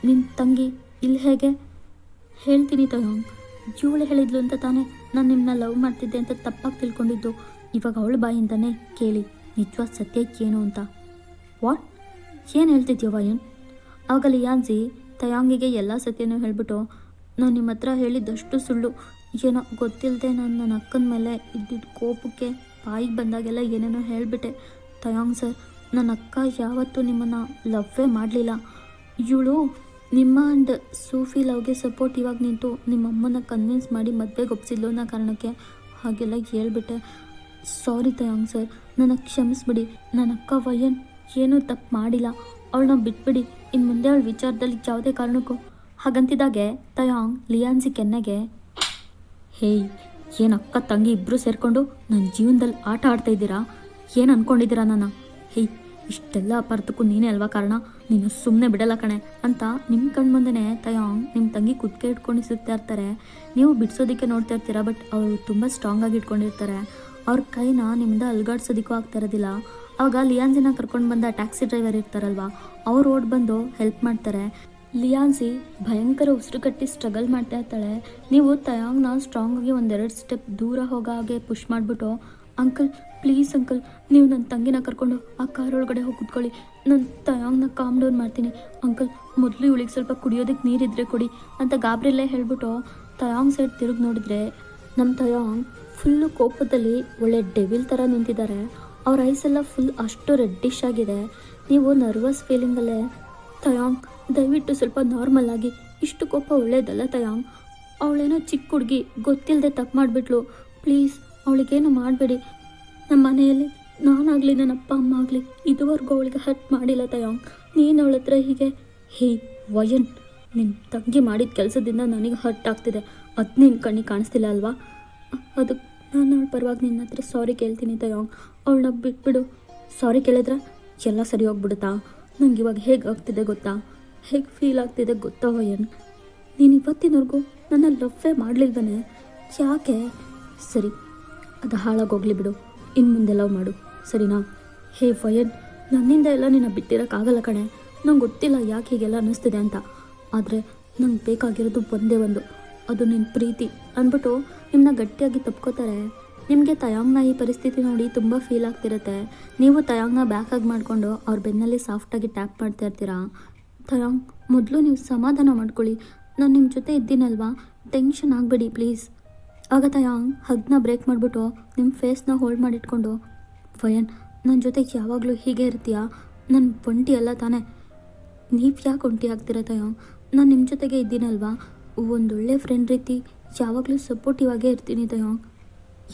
[SPEAKER 1] ನಿನ್ನ ತಂಗಿ ಇಲ್ಲಿ ಹೇಗೆ? ಹೇಳ್ತೀನಿ ತಯಾಂಗ್, ಇವಳು ಹೇಳಿದ್ಲು ಅಂತ ತಾನೇ ನಾನು ನಿಮ್ಮನ್ನ ಲವ್ ಮಾಡ್ತಿದ್ದೆ ಅಂತ ತಪ್ಪಾಗಿ ತಿಳ್ಕೊಂಡಿದ್ದು. ಇವಾಗ ಅವಳು ಬಾಯಿಂದನೇ ಕೇಳಿ ನಿಜವಾದ ಸತ್ಯ ಏನು ಅಂತ. ವಾಟ್, ಏನು ಹೇಳ್ತಿದ್ಯೋ ವಯನ್? ಆವಾಗ ಲಿಯಾನ್ಜಿ ತಯಾಂಗಿಗೆ ಎಲ್ಲ ಸತ್ಯನೂ ಹೇಳಿಬಿಟ್ಟು, ನಾನು ನಿಮ್ಮ ಹತ್ರ ಹೇಳಿದ್ದಷ್ಟು ಸುಳ್ಳು, ಏನೋ ಗೊತ್ತಿಲ್ಲದೆ ನಾನು ನನ್ನ ಅಕ್ಕನ ಮೇಲೆ ಇದ್ದಿದ್ದ ಕೋಪಕ್ಕೆ ಬಾಯಿಗೆ ಬಂದಾಗೆಲ್ಲ ಏನೇನೋ ಹೇಳಿಬಿಟ್ಟೆ. ತಯಾಂಗ್ ಸರ್, ನನ್ನ ಅಕ್ಕ ಯಾವತ್ತೂ ನಿಮ್ಮನ್ನು ಲವ್ವೇ ಮಾಡಲಿಲ್ಲ. ಇವಳು ನಿಮ್ಮ ಆ್ಯಂಡ್ ಸೂಫಿ ಲವ್ಗೆ ಸಪೋರ್ಟಿವ್ ಆಗಿ ನಿಂತು ನಿಮ್ಮಮ್ಮನ ಕನ್ವಿನ್ಸ್ ಮಾಡಿ ಮದುವೆಗೆ ಒಪ್ಸಿದ್ಲು ಅನ್ನೋ ಕಾರಣಕ್ಕೆ ಹಾಗೆಲ್ಲ ಹೇಳ್ಬಿಟ್ಟೆ. ಸಾರಿ ತಯಾಂಗ್ ಸರ್, ನನಗೆ ಕ್ಷಮಿಸ್ಬಿಡಿ. ನನ್ನ ಅಕ್ಕ ವಯನ್ ಏನೂ ತಪ್ಪು ಮಾಡಿಲ್ಲ, ಅವಳನ್ನ ಬಿಟ್ಬಿಡಿ. ಇನ್ನು ಮುಂದೆ ಅವಳ ವಿಚಾರದಲ್ಲಿ ಯಾವುದೇ ಕಾರಣಕ್ಕೂ. ಹಾಗಂತಿದ್ದಾಗೆ ತಯಾಂಗ್ ಲಿಯಾನ್ಜಿ ಕೆನ್ನೆಗೆ, ಹೇಯ್, ಏನು ಅಕ್ಕ ತಂಗಿ ಇಬ್ಬರು ಸೇರಿಕೊಂಡು ನನ್ನ ಜೀವನದಲ್ಲಿ ಆಟ ಆಡ್ತಾ ಇದ್ದೀರಾ? ಏನು ಅಂದ್ಕೊಂಡಿದ್ದೀರಾ ನನ್ನ? ಹೇಯ್, ಇಷ್ಟೆಲ್ಲ ಅಪಾರ್ಥಕ್ಕೂ ನೀನೇ ಅಲ್ವಾ ಕಾರಣ, ನೀನು ಸುಮ್ಮನೆ ಬಿಡಲ್ಲ ಕಣೆ ಅಂತ ನಿಮ್ಮ ಕಣ್ಮುಂದೆನೇ ತಯಾಂಗ್ ನಿಮ್ಮ ತಂಗಿ ಕುತ್ತಿಗೆ ಇಟ್ಕೊಂಡು ಸುತ್ತಾ ಇರ್ತಾರೆ. ನೀವು ಬಿಡಿಸೋದಕ್ಕೆ ನೋಡ್ತಾ ಇರ್ತೀರಾ, ಬಟ್ ಅವರು ತುಂಬ ಸ್ಟ್ರಾಂಗಾಗಿ ಇಟ್ಕೊಂಡಿರ್ತಾರೆ. ಅವ್ರ ಕೈನ ನಿಮ್ಮಿಂದ ಅಲ್ಗಾಡ್ಸೋದಕ್ಕೂ ಆಗ್ತಾ ಇರೋದಿಲ್ಲ. ಆವಾಗ ಲಿಯಾನ್ಜಿನ ಕರ್ಕೊಂಡು ಬಂದ ಟ್ಯಾಕ್ಸಿ ಡ್ರೈವರ್ ಇರ್ತಾರಲ್ವ, ಅವ್ರು ಓಡ್ ಬಂದು ಹೆಲ್ಪ್ ಮಾಡ್ತಾರೆ. ಲಿಯಾನ್ಜಿ ಭಯಂಕರ ಉಸಿರು ಕಟ್ಟಿ ಸ್ಟ್ರಗಲ್ ಮಾಡ್ತಾ ಇರ್ತಾಳೆ. ನೀವು ತಯಾಂಗ್ನ ಸ್ಟ್ರಾಂಗಾಗಿ ಒಂದೆರಡು ಸ್ಟೆಪ್ ದೂರ ಹೋಗೋ ಹಾಗೆ ಪುಷ್ ಮಾಡಿಬಿಟ್ಟು, ಅಂಕಲ್ ಪ್ಲೀಸ್ ಅಂಕಲ್, ನೀವು ನನ್ನ ತಂಗಿನ ಕರ್ಕೊಂಡು ಆ ಕಾರ್ ಒಳಗಡೆ ಹೋಗಿ ಕೂತ್ಕೊಳ್ಳಿ, ನಾನು ತಯಾಂಗ್ನ ಕಾಮ್ ಡೌನ್ ಮಾಡ್ತೀನಿ ಅಂಕಲ್, ಮೊದಲು ಇವಳಿಗೆ ಸ್ವಲ್ಪ ಕುಡಿಯೋದಕ್ಕೆ ನೀರಿದ್ರೆ ಕೊಡಿ ಅಂತ ಗಾಬರಿಲ್ಲೇ ಹೇಳ್ಬಿಟ್ಟು ತಯಾಂಗ್ ಸೈಡ್ ತಿರುಗಿ ನೋಡಿದ್ರೆ ನಮ್ಮ ತಯಾಂಗ್ ಫುಲ್ಲು ಕೋಪದಲ್ಲಿ ಒಳ್ಳೆ ಡೆವಿಲ್ ಥರ ನಿಂತಿದ್ದಾರೆ. ಅವ್ರ ಐಸೆಲ್ಲ ಫುಲ್ ಅಷ್ಟು ರೆಡ್ಡಿಶ್ ಆಗಿದೆ. ನೀವು ನರ್ವಸ್ ಫೀಲಿಂಗಲ್ಲೇ, ತಯಾಂಗ್ ದಯವಿಟ್ಟು ಸ್ವಲ್ಪ ನಾರ್ಮಲ್ ಆಗಿ, ಇಷ್ಟು ಕೋಪ ಒಳ್ಳೇದಲ್ಲ ತಯಾಂಗ್, ಅವಳೇನೋ ಚಿಕ್ಕ ಹುಡುಗಿ ಗೊತ್ತಿಲ್ಲದೆ ತಪ್ಪು ಮಾಡಿಬಿಟ್ಲು, ಪ್ಲೀಸ್ ಅವಳಿಗೇನು ಮಾಡಬೇಡಿ. ನಮ್ಮ ಮನೆಯಲ್ಲಿ ನಾನಾಗಲಿ ನನ್ನ ಅಪ್ಪ ಅಮ್ಮ ಆಗಲಿ ಇದುವರೆಗೂ ಅವಳಿಗೆ ಹರ್ಟ್ ಮಾಡಿಲ್ಲ ತಯಾಂಗ್, ನೀನು ಅವಳ ಹತ್ರ ಹೀಗೆ. ಹೇ ವಯನ್, ನಿನ್ನ ತಂಗಿ ಮಾಡಿದ ಕೆಲಸದಿಂದ ನನಗೆ ಹರ್ಟ್ ಆಗ್ತಿದೆ, ಅದು ನಿನ್ನ ಕಣ್ಣಿಗೆ ಕಾಣಿಸ್ತಿಲ್ಲ ಅಲ್ವಾ? ಅದಕ್ಕೆ ನಾನು ಅವಳ ಪರವಾಗಿ ನಿನ್ನ ಹತ್ರ ಸಾರಿ ಕೇಳ್ತೀನಿ ತಯಾಂಗ್, ಅವಳನ್ನ ಬಿಟ್ಬಿಡು. ಸಾರಿ ಕೇಳಿದ್ರೆ ಎಲ್ಲ ಸರಿ ಹೋಗ್ಬಿಡುತ್ತಾ? ನಂಗೆ ಇವಾಗ ಹೇಗೆ ಆಗ್ತಿದೆ ಗೊತ್ತಾ, ಹೇಗೆ ಫೀಲ್ ಆಗ್ತಿದೆ ಗೊತ್ತಾ ವಯನ್? ನೀನು ಇವತ್ತಿನವರೆಗೂ ನನ್ನ ಲವ್ವೇ ಮಾಡಲಿಲ್ವೇ? ಯಾಕೆ? ಸರಿ, ಅದು ಹಾಳಾಗೋಗ್ಲಿ ಬಿಡು, ಇನ್ನು ಮುಂದೆ ಲವ್ ಮಾಡು, ಸರಿನಾ? ಹೇ ವಯನ್, ನನ್ನಿಂದ ಎಲ್ಲ ನಿನ್ನ ಬಿಟ್ಟಿರೋಕ್ಕಾಗಲ್ಲ ಕಣೆ. ನಂಗೆ ಗೊತ್ತಿಲ್ಲ ಯಾಕೆ ಹೀಗೆಲ್ಲ ಅನ್ನಿಸ್ತಿದೆ ಅಂತ, ಆದರೆ ನಂಗೆ ಬೇಕಾಗಿರೋದು ಒಂದೇ ಒಂದು, ಅದು ನಿನ್ನ ಪ್ರೀತಿ ಅಂದ್ಬಿಟ್ಟು ನಿಮ್ಮನ್ನ ಗಟ್ಟಿಯಾಗಿ ತಪ್ಕೋತಾರೆ. ನಿಮಗೆ ತಯಾಂಗ್ನ ಈ ಪರಿಸ್ಥಿತಿ ನೋಡಿ ತುಂಬ ಫೀಲ್ ಆಗ್ತಿರುತ್ತೆ. ನೀವು ತಯಾಂಗ್ನ ಬ್ಯಾಕಾಗಿ ಮಾಡಿಕೊಂಡು ಅವ್ರ ಬೆನ್ನಲ್ಲಿ ಸಾಫ್ಟಾಗಿ ಟ್ಯಾಪ್ ಮಾಡ್ತಾ ಇರ್ತೀರಾ. ತಯಾಂಗ್, ಮೊದಲು ನೀವು ಸಮಾಧಾನ ಮಾಡ್ಕೊಳ್ಳಿ, ನಾನು ನಿಮ್ಮ ಜೊತೆ ಇದ್ದೀನಲ್ವಾ, ಟೆನ್ಷನ್ ಆಗಬೇಡಿ ಪ್ಲೀಸ್. ಆಗ ತಯಾಂಗ್ ಹಗ್ನ ಬ್ರೇಕ್ ಮಾಡಿಬಿಟ್ಟು ನಿಮ್ಮ ಫೇಸ್ನ ಹೋಲ್ಡ್ ಮಾಡಿಟ್ಕೊಂಡು, ವಯನ್ ನನ್ನ ಜೊತೆಗೆ ಯಾವಾಗಲೂ ಹೀಗೆ ಇರ್ತೀಯಾ? ನನ್ನ ಒಂಟಿ ಅಲ್ಲ ತಾನೇ? ನೀವು ಯಾಕೆ ಒಂಟಿ ಆಗ್ತೀರಾ ತಯಾಂಗ್? ನಾನು ನಿಮ್ಮ ಜೊತೆಗೆ ಇದ್ದೀನಲ್ವಾ, ಒಂದೊಳ್ಳೆ ಫ್ರೆಂಡ್ ರೀತಿ ಯಾವಾಗಲೂ ಸಪೋರ್ಟಿವ್ ಆಗೇ ಇರ್ತೀನಿ ತಯಾಂಗ್.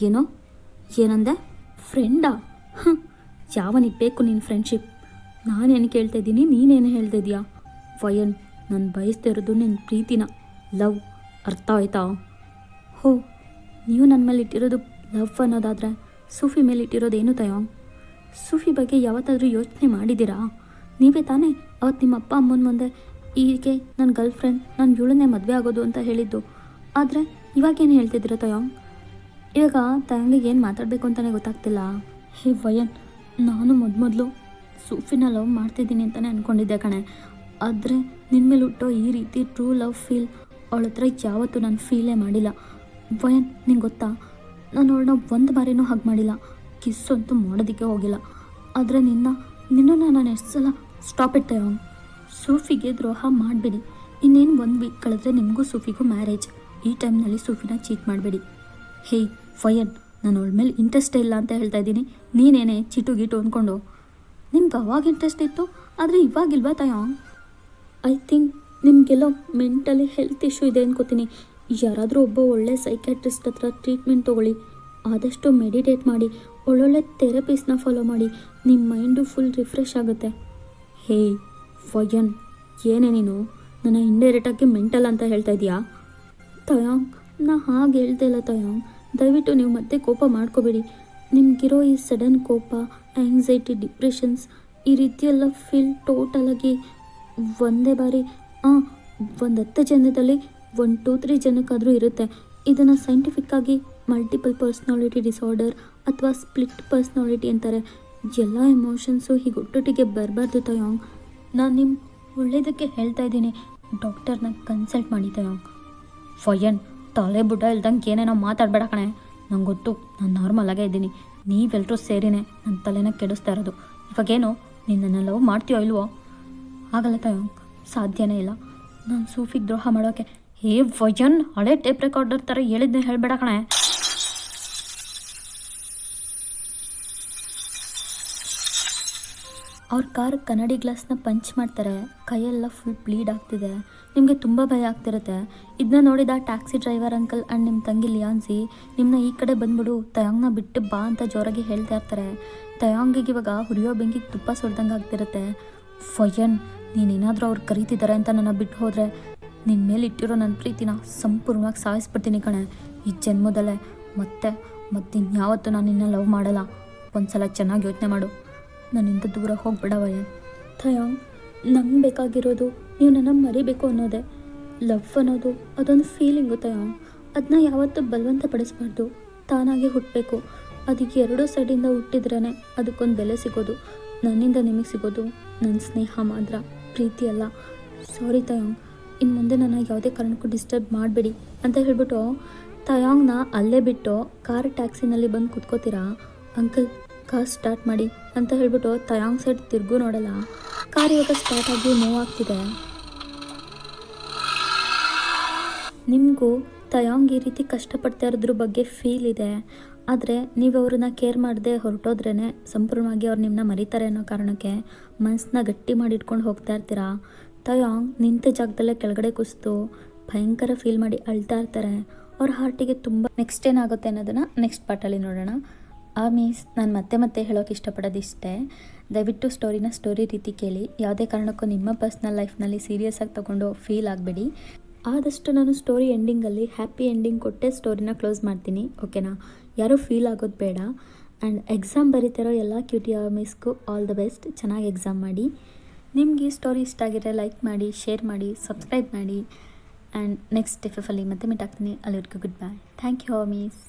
[SPEAKER 1] ಏನೋ ಏನಂದೆ? ಫ್ರೆಂಡಾ? ಯಾವನಿಗೆ ಬೇಕು ನಿನ್ನ ಫ್ರೆಂಡ್ಶಿಪ್? ನಾನೇನು ಕೇಳ್ತಾ ಇದ್ದೀನಿ, ನೀನೇನು ಹೇಳ್ತಾ ಇದೀಯಾ? ವಯನ್, ನಾನು ಬಯಸ್ತಾ ಇರೋದು ನಿನ್ನ ಪ್ರೀತಿನ, ಲವ್. ಅರ್ಥ ಆಯ್ತಾ? ಹೋ, ನೀವು ನನ್ನ ಮೇಲೆ ಇಟ್ಟಿರೋದು ಲವ್ ಅನ್ನೋದಾದರೆ ಸೂಫಿ ಮೇಲೆ ಇಟ್ಟಿರೋದೇನು ತಯಾಂಗ್? ಸೂಫಿ ಬಗ್ಗೆ ಯಾವತ್ತಾದರೂ ಯೋಚನೆ ಮಾಡಿದ್ದೀರಾ? ನೀವೇ ತಾನೇ ಅವತ್ತು ನಿಮ್ಮ ಅಪ್ಪ ಅಮ್ಮನ ಮುಂದೆ ಹೀಗೆ ನನ್ನ ಗರ್ಲ್ ಫ್ರೆಂಡ್, ನಾನು ಇವಳನ್ನೇ ಮದುವೆ ಆಗೋದು ಅಂತ ಹೇಳಿದ್ದು. ಆದರೆ ಇವಾಗೇನು ಹೇಳ್ತಿದ್ದೀರಾ ತಯಾಂಗ್? ಇವಾಗ ತಯಾಂಗಿಗೆ ಏನು ಮಾತಾಡಬೇಕು ಅಂತಲೇ ಗೊತ್ತಾಗ್ತಿಲ್ಲ. ಹೇ ವಯನ್, ನಾನು ಮೊದಲು ಸೂಫಿನ ಲವ್ ಮಾಡ್ತಿದ್ದೀನಿ ಅಂತಲೇ ಅಂದ್ಕೊಂಡಿದ್ದೆ ಕಣೆ. ಆದರೆ ನಿನ್ನ ಮೇಲೆ ಹುಟ್ಟೋ ಈ ರೀತಿ ಟ್ರೂ ಲವ್ ಫೀಲ್ ಅವಳ ಹತ್ರ ಯಾವತ್ತೂ ನಾನು ಫೀಲೇ ಮಾಡಿಲ್ಲ. ವಯನ್, ನಿಂಗೆ ಗೊತ್ತಾ, ನಾನು ಅವಳನ್ನ ಒಂದು ಬಾರಿನೂ ಹಗ್ ಮಾಡಿಲ್ಲ, ಕಿಸ್ ಅಂತೂ ಮಾಡೋದಕ್ಕೆ ಹೋಗಿಲ್ಲ. ಆದರೆ ನಿನ್ನನ್ನು ನಾನು ಎಷ್ಟು ಸಲ ಸ್ಟಾಪ್ ಇಟ್ಟೆ ಅವನು. ಸೂಫಿಗೆ ದ್ರೋಹ ಮಾಡಬೇಡಿ. ಇನ್ನೇನು 1 ವೀಕ್ ಕಳೆದ್ರೆ ನಿಮಗೂ ಸೂಫಿಗೂ ಮ್ಯಾರೇಜ್. ಈ ಟೈಮ್ನಲ್ಲಿ ಸೂಫಿನ ಚೀಟ್ ಮಾಡಬೇಡಿ. ಹೇ ವಯನ್, ನಾನು ಅವಳ ಮೇಲೆ ಇಂಟ್ರೆಸ್ಟೇ ಇಲ್ಲ ಅಂತ ಹೇಳ್ತಾ ಇದ್ದೀನಿ. ನೀನೇನೇ ಚೀಟು ಗೀಟು ಅಂದ್ಕೊಂಡು. ನಿಮ್ಗೆ ಅವಾಗ ಇಂಟ್ರೆಸ್ಟ್ ಇತ್ತು, ಆದರೆ ಇವಾಗಿಲ್ವಾ ತಯಾಂಗ್? ಐ ಥಿಂಕ್ ನಿಮಗೆಲ್ಲೋ ಮೆಂಟಲಿ ಹೆಲ್ತ್ ಇಶ್ಯೂ ಇದೆ ಅನ್ಕೋತೀನಿ. ಯಾರಾದರೂ ಒಬ್ಬ ಒಳ್ಳೆ ಸೈಕ್ಯಾಟ್ರಿಸ್ಟ್ ಹತ್ರ ಟ್ರೀಟ್ಮೆಂಟ್ ತೊಗೊಳ್ಳಿ. ಆದಷ್ಟು ಮೆಡಿಟೇಟ್ ಮಾಡಿ, ಒಳ್ಳೊಳ್ಳೆ ಥೆರಪೀಸ್ನ ಫಾಲೋ ಮಾಡಿ. ನಿಮ್ಮ ಮೈಂಡು ಫುಲ್ ರಿಫ್ರೆಶ್ ಆಗುತ್ತೆ. ಹೇ ವಯನ್, ಏನೇ ನೀನು ನನ್ನ ಇಂಡೈರೆಕ್ಟಾಗಿ ಮೆಂಟಲ್ ಅಂತ ಹೇಳ್ತಾ ಇದೀಯಾ? ತಯಾಂಗ್, ನಾ ಹಾಗೆ ಹೇಳ್ತಾ ಇಲ್ಲ ತಯಾಂಗ್. ದಯವಿಟ್ಟು ನೀವು ಮತ್ತೆ ಕೋಪ ಮಾಡ್ಕೋಬೇಡಿ. ನಿಮಗಿರೋ ಈ ಸಡನ್ ಕೋಪ, ಆ್ಯಂಗ್ಸೈಟಿ, ಡಿಪ್ರೆಷನ್ಸ್, ಈ ರೀತಿಯೆಲ್ಲ ಫೀಲ್ ಟೋಟಲಾಗಿ ಒಂದೇ ಬಾರಿ ಒಂದು 10 ಜನದಲ್ಲಿ 1-2-3 ಜನಕ್ಕಾದರೂ ಇರುತ್ತೆ. ಇದನ್ನು ಸೈಂಟಿಫಿಕ್ಕಾಗಿ ಮಲ್ಟಿಪಲ್ ಪರ್ಸ್ನಾಲಿಟಿ ಡಿಸಾರ್ಡರ್ ಅಥವಾ ಸ್ಪ್ಲಿಟ್ ಪರ್ಸ್ನಾಲಿಟಿ ಅಂತಾರೆ. ಎಲ್ಲ ಎಮೋಷನ್ಸು ಹೀಗೆ ಒಟ್ಟೊಟ್ಟಿಗೆ ಬರಬಾರ್ದು ತಯಾಂಗ್. ನಾನು ನಿಮ್ಮ ಒಳ್ಳೆಯದಕ್ಕೆ ಹೇಳ್ತಾ ಇದ್ದೀನಿ. ಡಾಕ್ಟರ್ನ ಕನ್ಸಲ್ಟ್ ಮಾಡಿ ತಯಾಂಗ್. ವಯನ್, ತಲೆ ಬುಡ್ಡ ಇಲ್ದಂಗೆ ಏನೇನೋ ಮಾತಾಡಬೇಡ ಕಣೆ. ನಂಗೆ ಗೊತ್ತು, ನಾನು ನಾರ್ಮಲಾಗೇ ಇದ್ದೀನಿ. ನೀವೆಲ್ಲರೂ ಸೇರಿನೇ ನನ್ನ ತಲೆನ ಕೆಡಿಸ್ತಾ ಇರೋದು. ಇವಾಗೇನು ನಿನ್ನನ್ನು ಲವ್ ಮಾಡ್ತೀಯೋ ಇಲ್ವೋ? ಆಗಲ್ಲ ತಯಾಂಗ್, ಸಾಧ್ಯನೇ ಇಲ್ಲ. ನಾನು ಸೂಫಿಗೆ ದ್ರೋಹ ಮಾಡೋಕ್ಕೆ. ಹೇ ವಯನ್, ಹಳೆ ಟೇಪ್ ರೆಕಾರ್ಡರ್ ಥರ ಹೇಳಿದ್ನೇ ಹೇಳಬೇಡ ಕಣೆ. ಅವ್ರ ಕಾರ್ ಕನ್ನಡಿ ಗ್ಲಾಸ್ನ ಪಂಚ್ ಮಾಡ್ತಾರೆ. ಕೈಯೆಲ್ಲ ಫುಲ್ ಬ್ಲೀಡ್ ಆಗ್ತಿದೆ. ನಿಮಗೆ ತುಂಬ ಭಯ ಆಗ್ತಿರುತ್ತೆ. ಇದನ್ನ ನೋಡಿದ ಟ್ಯಾಕ್ಸಿ ಡ್ರೈವರ್ ಅಂಕಲ್ ಆ್ಯಂಡ್ ನಿಮ್ಮ ತಂಗಿ ಲಿಯಾನ್ಸಿ ನಿಮ್ಮನ್ನ ಈ ಕಡೆ ಬಂದ್ಬಿಡು, ತಯಾಂಗ್ನ ಬಿಟ್ಟು ಬಾ ಅಂತ ಜೋರಾಗಿ ಹೇಳ್ತಾ ಇರ್ತಾರೆ. ತಯಾಂಗಿಗೆ ಇವಾಗ ಹುರಿಯೋ ಬೆಂಕಿಗೆ ತುಪ್ಪ ಸುರಿದಂಗೆ ಆಗ್ತಿರುತ್ತೆ. ವಯನ್, ನೀನೇನಾದರೂ ಅವ್ರು ಕರೀತಿದ್ದಾರೆ ಅಂತ ನನ್ನ ಬಿಟ್ಟು ಹೋದರೆ ನಿನ್ನ ಮೇಲೆ ಇಟ್ಟಿರೋ ನನ್ನ ಪ್ರೀತಿನ ಸಂಪೂರ್ಣವಾಗಿ ಸಾಯಿಸ್ಬಿಡ್ತೀನಿ ಕಣೆ. ಈ ಜನ್ಮದಲ್ಲೇ ಮತ್ತೆ ಇನ್ಯಾವತ್ತೂ ನಾನು ನಿನ್ನ ಲವ್ ಮಾಡಲ್ಲ. ಒಂದು ಸಲ ಚೆನ್ನಾಗಿ ಯೋಚನೆ ಮಾಡು. ನನ್ನಿಂದ ದೂರ ಹೋಗ್ಬೇಡ ವಯನ್. ತಯಾಂಗ್, ನಂಗೆ ಬೇಕಾಗಿರೋದು ನೀವು ನನ್ನ ಮರಿಬೇಕು ಅನ್ನೋದೇ. ಲವ್ ಅನ್ನೋದು ಅದೊಂದು ಫೀಲಿಂಗು ತಯಾಂಗ್. ಅದನ್ನ ಯಾವತ್ತೂ ಬಲವಂತ ಪಡಿಸ್ಬಾರ್ದು. ತಾನಾಗಿ ಹುಟ್ಟಬೇಕು. ಅದಕ್ಕೆ 2 ಸೈಡಿಂದ ಹುಟ್ಟಿದ್ರೇ ಅದಕ್ಕೊಂದು ಬೆಲೆ ಸಿಗೋದು. ನನ್ನಿಂದ ನಿಮಗೆ ಸಿಗೋದು ನನ್ನ ಸ್ನೇಹ ಮಾತ್ರ, ಪ್ರೀತಿ ಅಲ್ಲ. ಸಾರಿ ತಯಾಂಗ್, ಇನ್ನು ಮುಂದೆ ನನ್ನ ಯಾವುದೇ ಕಾರಣಕ್ಕೂ ಡಿಸ್ಟರ್ಬ್ ಮಾಡಬೇಡಿ ಅಂತ ಹೇಳ್ಬಿಟ್ಟು ತಯಾಂಗ್ನ ಅಲ್ಲೇ ಬಿಟ್ಟು ಕಾರ್ ಟ್ಯಾಕ್ಸಿನಲ್ಲಿ ಬಂದು ಕುತ್ಕೋತೀರಾ. ಅಂಕಲ್, ಕಾರ್ ಸ್ಟಾರ್ಟ್ ಮಾಡಿ ಅಂತ ಹೇಳ್ಬಿಟ್ಟು ತಯಾಂಗ್ ಸೈಡ್ ತಿರುಗೂ ನೋಡಲ್ಲ. ಕಾರ್ ಇವಾಗ ಸ್ಟಾರ್ಟ್ ಆಗಿ ಮೂವ್ ಆಗ್ತಿದೆ. ನಿಮಗೂ ತಯಾಂಗ್ ಈ ರೀತಿ ಕಷ್ಟಪಡ್ತಾ ಇರೋದ್ರ ಬಗ್ಗೆ ಫೀಲ್ ಇದೆ. ಆದರೆ ನೀವು ಅವ್ರನ್ನ ಕೇರ್ ಮಾಡದೆ ಹೊರಟೋದ್ರೇ ಸಂಪೂರ್ಣವಾಗಿ ಅವ್ರು ನಿಮ್ಮನ್ನ ಮರೀತಾರೆ ಅನ್ನೋ ಕಾರಣಕ್ಕೆ ಮನಸ್ಸನ್ನ ಗಟ್ಟಿ ಮಾಡಿ ಇಟ್ಕೊಂಡು ಹೋಗ್ತಾ ಇರ್ತೀರಾ. ತಯಾಂಗ್ ನಿಂತ ಜಾಗದಲ್ಲೇ ಕೆಳಗಡೆ ಕುಸಿದು ಭಯಂಕರ ಫೀಲ್ ಮಾಡಿ ಅಳ್ತಾ ಇರ್ತಾರೆ. ಅವ್ರ ಹಾರ್ಟಿಗೆ ತುಂಬ ನೆಕ್ಸ್ಟ್ ಏನಾಗುತ್ತೆ ಅನ್ನೋದನ್ನು ನೆಕ್ಸ್ಟ್ ಪಾರ್ಟಲ್ಲಿ ನೋಡೋಣ. ಮೀನ್ಸ್ ನಾನು ಮತ್ತೆ ಹೇಳೋಕೆ ಇಷ್ಟಪಡೋದಿಷ್ಟೇ. ದಯವಿಟ್ಟು ಸ್ಟೋರಿ ರೀತಿ ಕೇಳಿ. ಯಾವುದೇ ಕಾರಣಕ್ಕೂ ನಿಮ್ಮ ಪರ್ಸ್ನಲ್ ಲೈಫ್ನಲ್ಲಿ ಸೀರಿಯಸ್ ಆಗಿ ತೊಗೊಂಡು ಫೀಲ್ ಆಗಬೇಡಿ. ಆದಷ್ಟು ನಾನು ಸ್ಟೋರಿ ಎಂಡಿಂಗಲ್ಲಿ ಹ್ಯಾಪಿ ಎಂಡಿಂಗ್ ಕೊಟ್ಟೆ ಸ್ಟೋರಿನ ಕ್ಲೋಸ್ ಮಾಡ್ತೀನಿ, ಓಕೆನಾ? ಯಾರೂ ಫೀಲ್ ಆಗೋದು ಬೇಡ. ಆ್ಯಂಡ್ ಎಕ್ಸಾಮ್ ಬರೀತಿರೋ ಎಲ್ಲ ಕ್ಯೂಟಿ ಆರ್ಮೀಸ್ಗೂ ಆಲ್ ದ ಬೆಸ್ಟ್. ಚೆನ್ನಾಗಿ ಎಕ್ಸಾಮ್ ಮಾಡಿ. ನಿಮಗೆ ಈ ಸ್ಟೋರಿ ಇಷ್ಟ ಆಗಿದ್ರೆ ಲೈಕ್ ಮಾಡಿ, ಶೇರ್ ಮಾಡಿ, ಸಬ್ಸ್ಕ್ರೈಬ್ ಮಾಡಿ. ಆ್ಯಂಡ್ ನೆಕ್ಸ್ಟ್ FF ಅಲ್ಲಿ ಮತ್ತೆ ಮೀಟ್ ಆಗ್ತೀನಿ. ಅಲ್ಲಿವರೆಗೂ good bye. Thank you army's.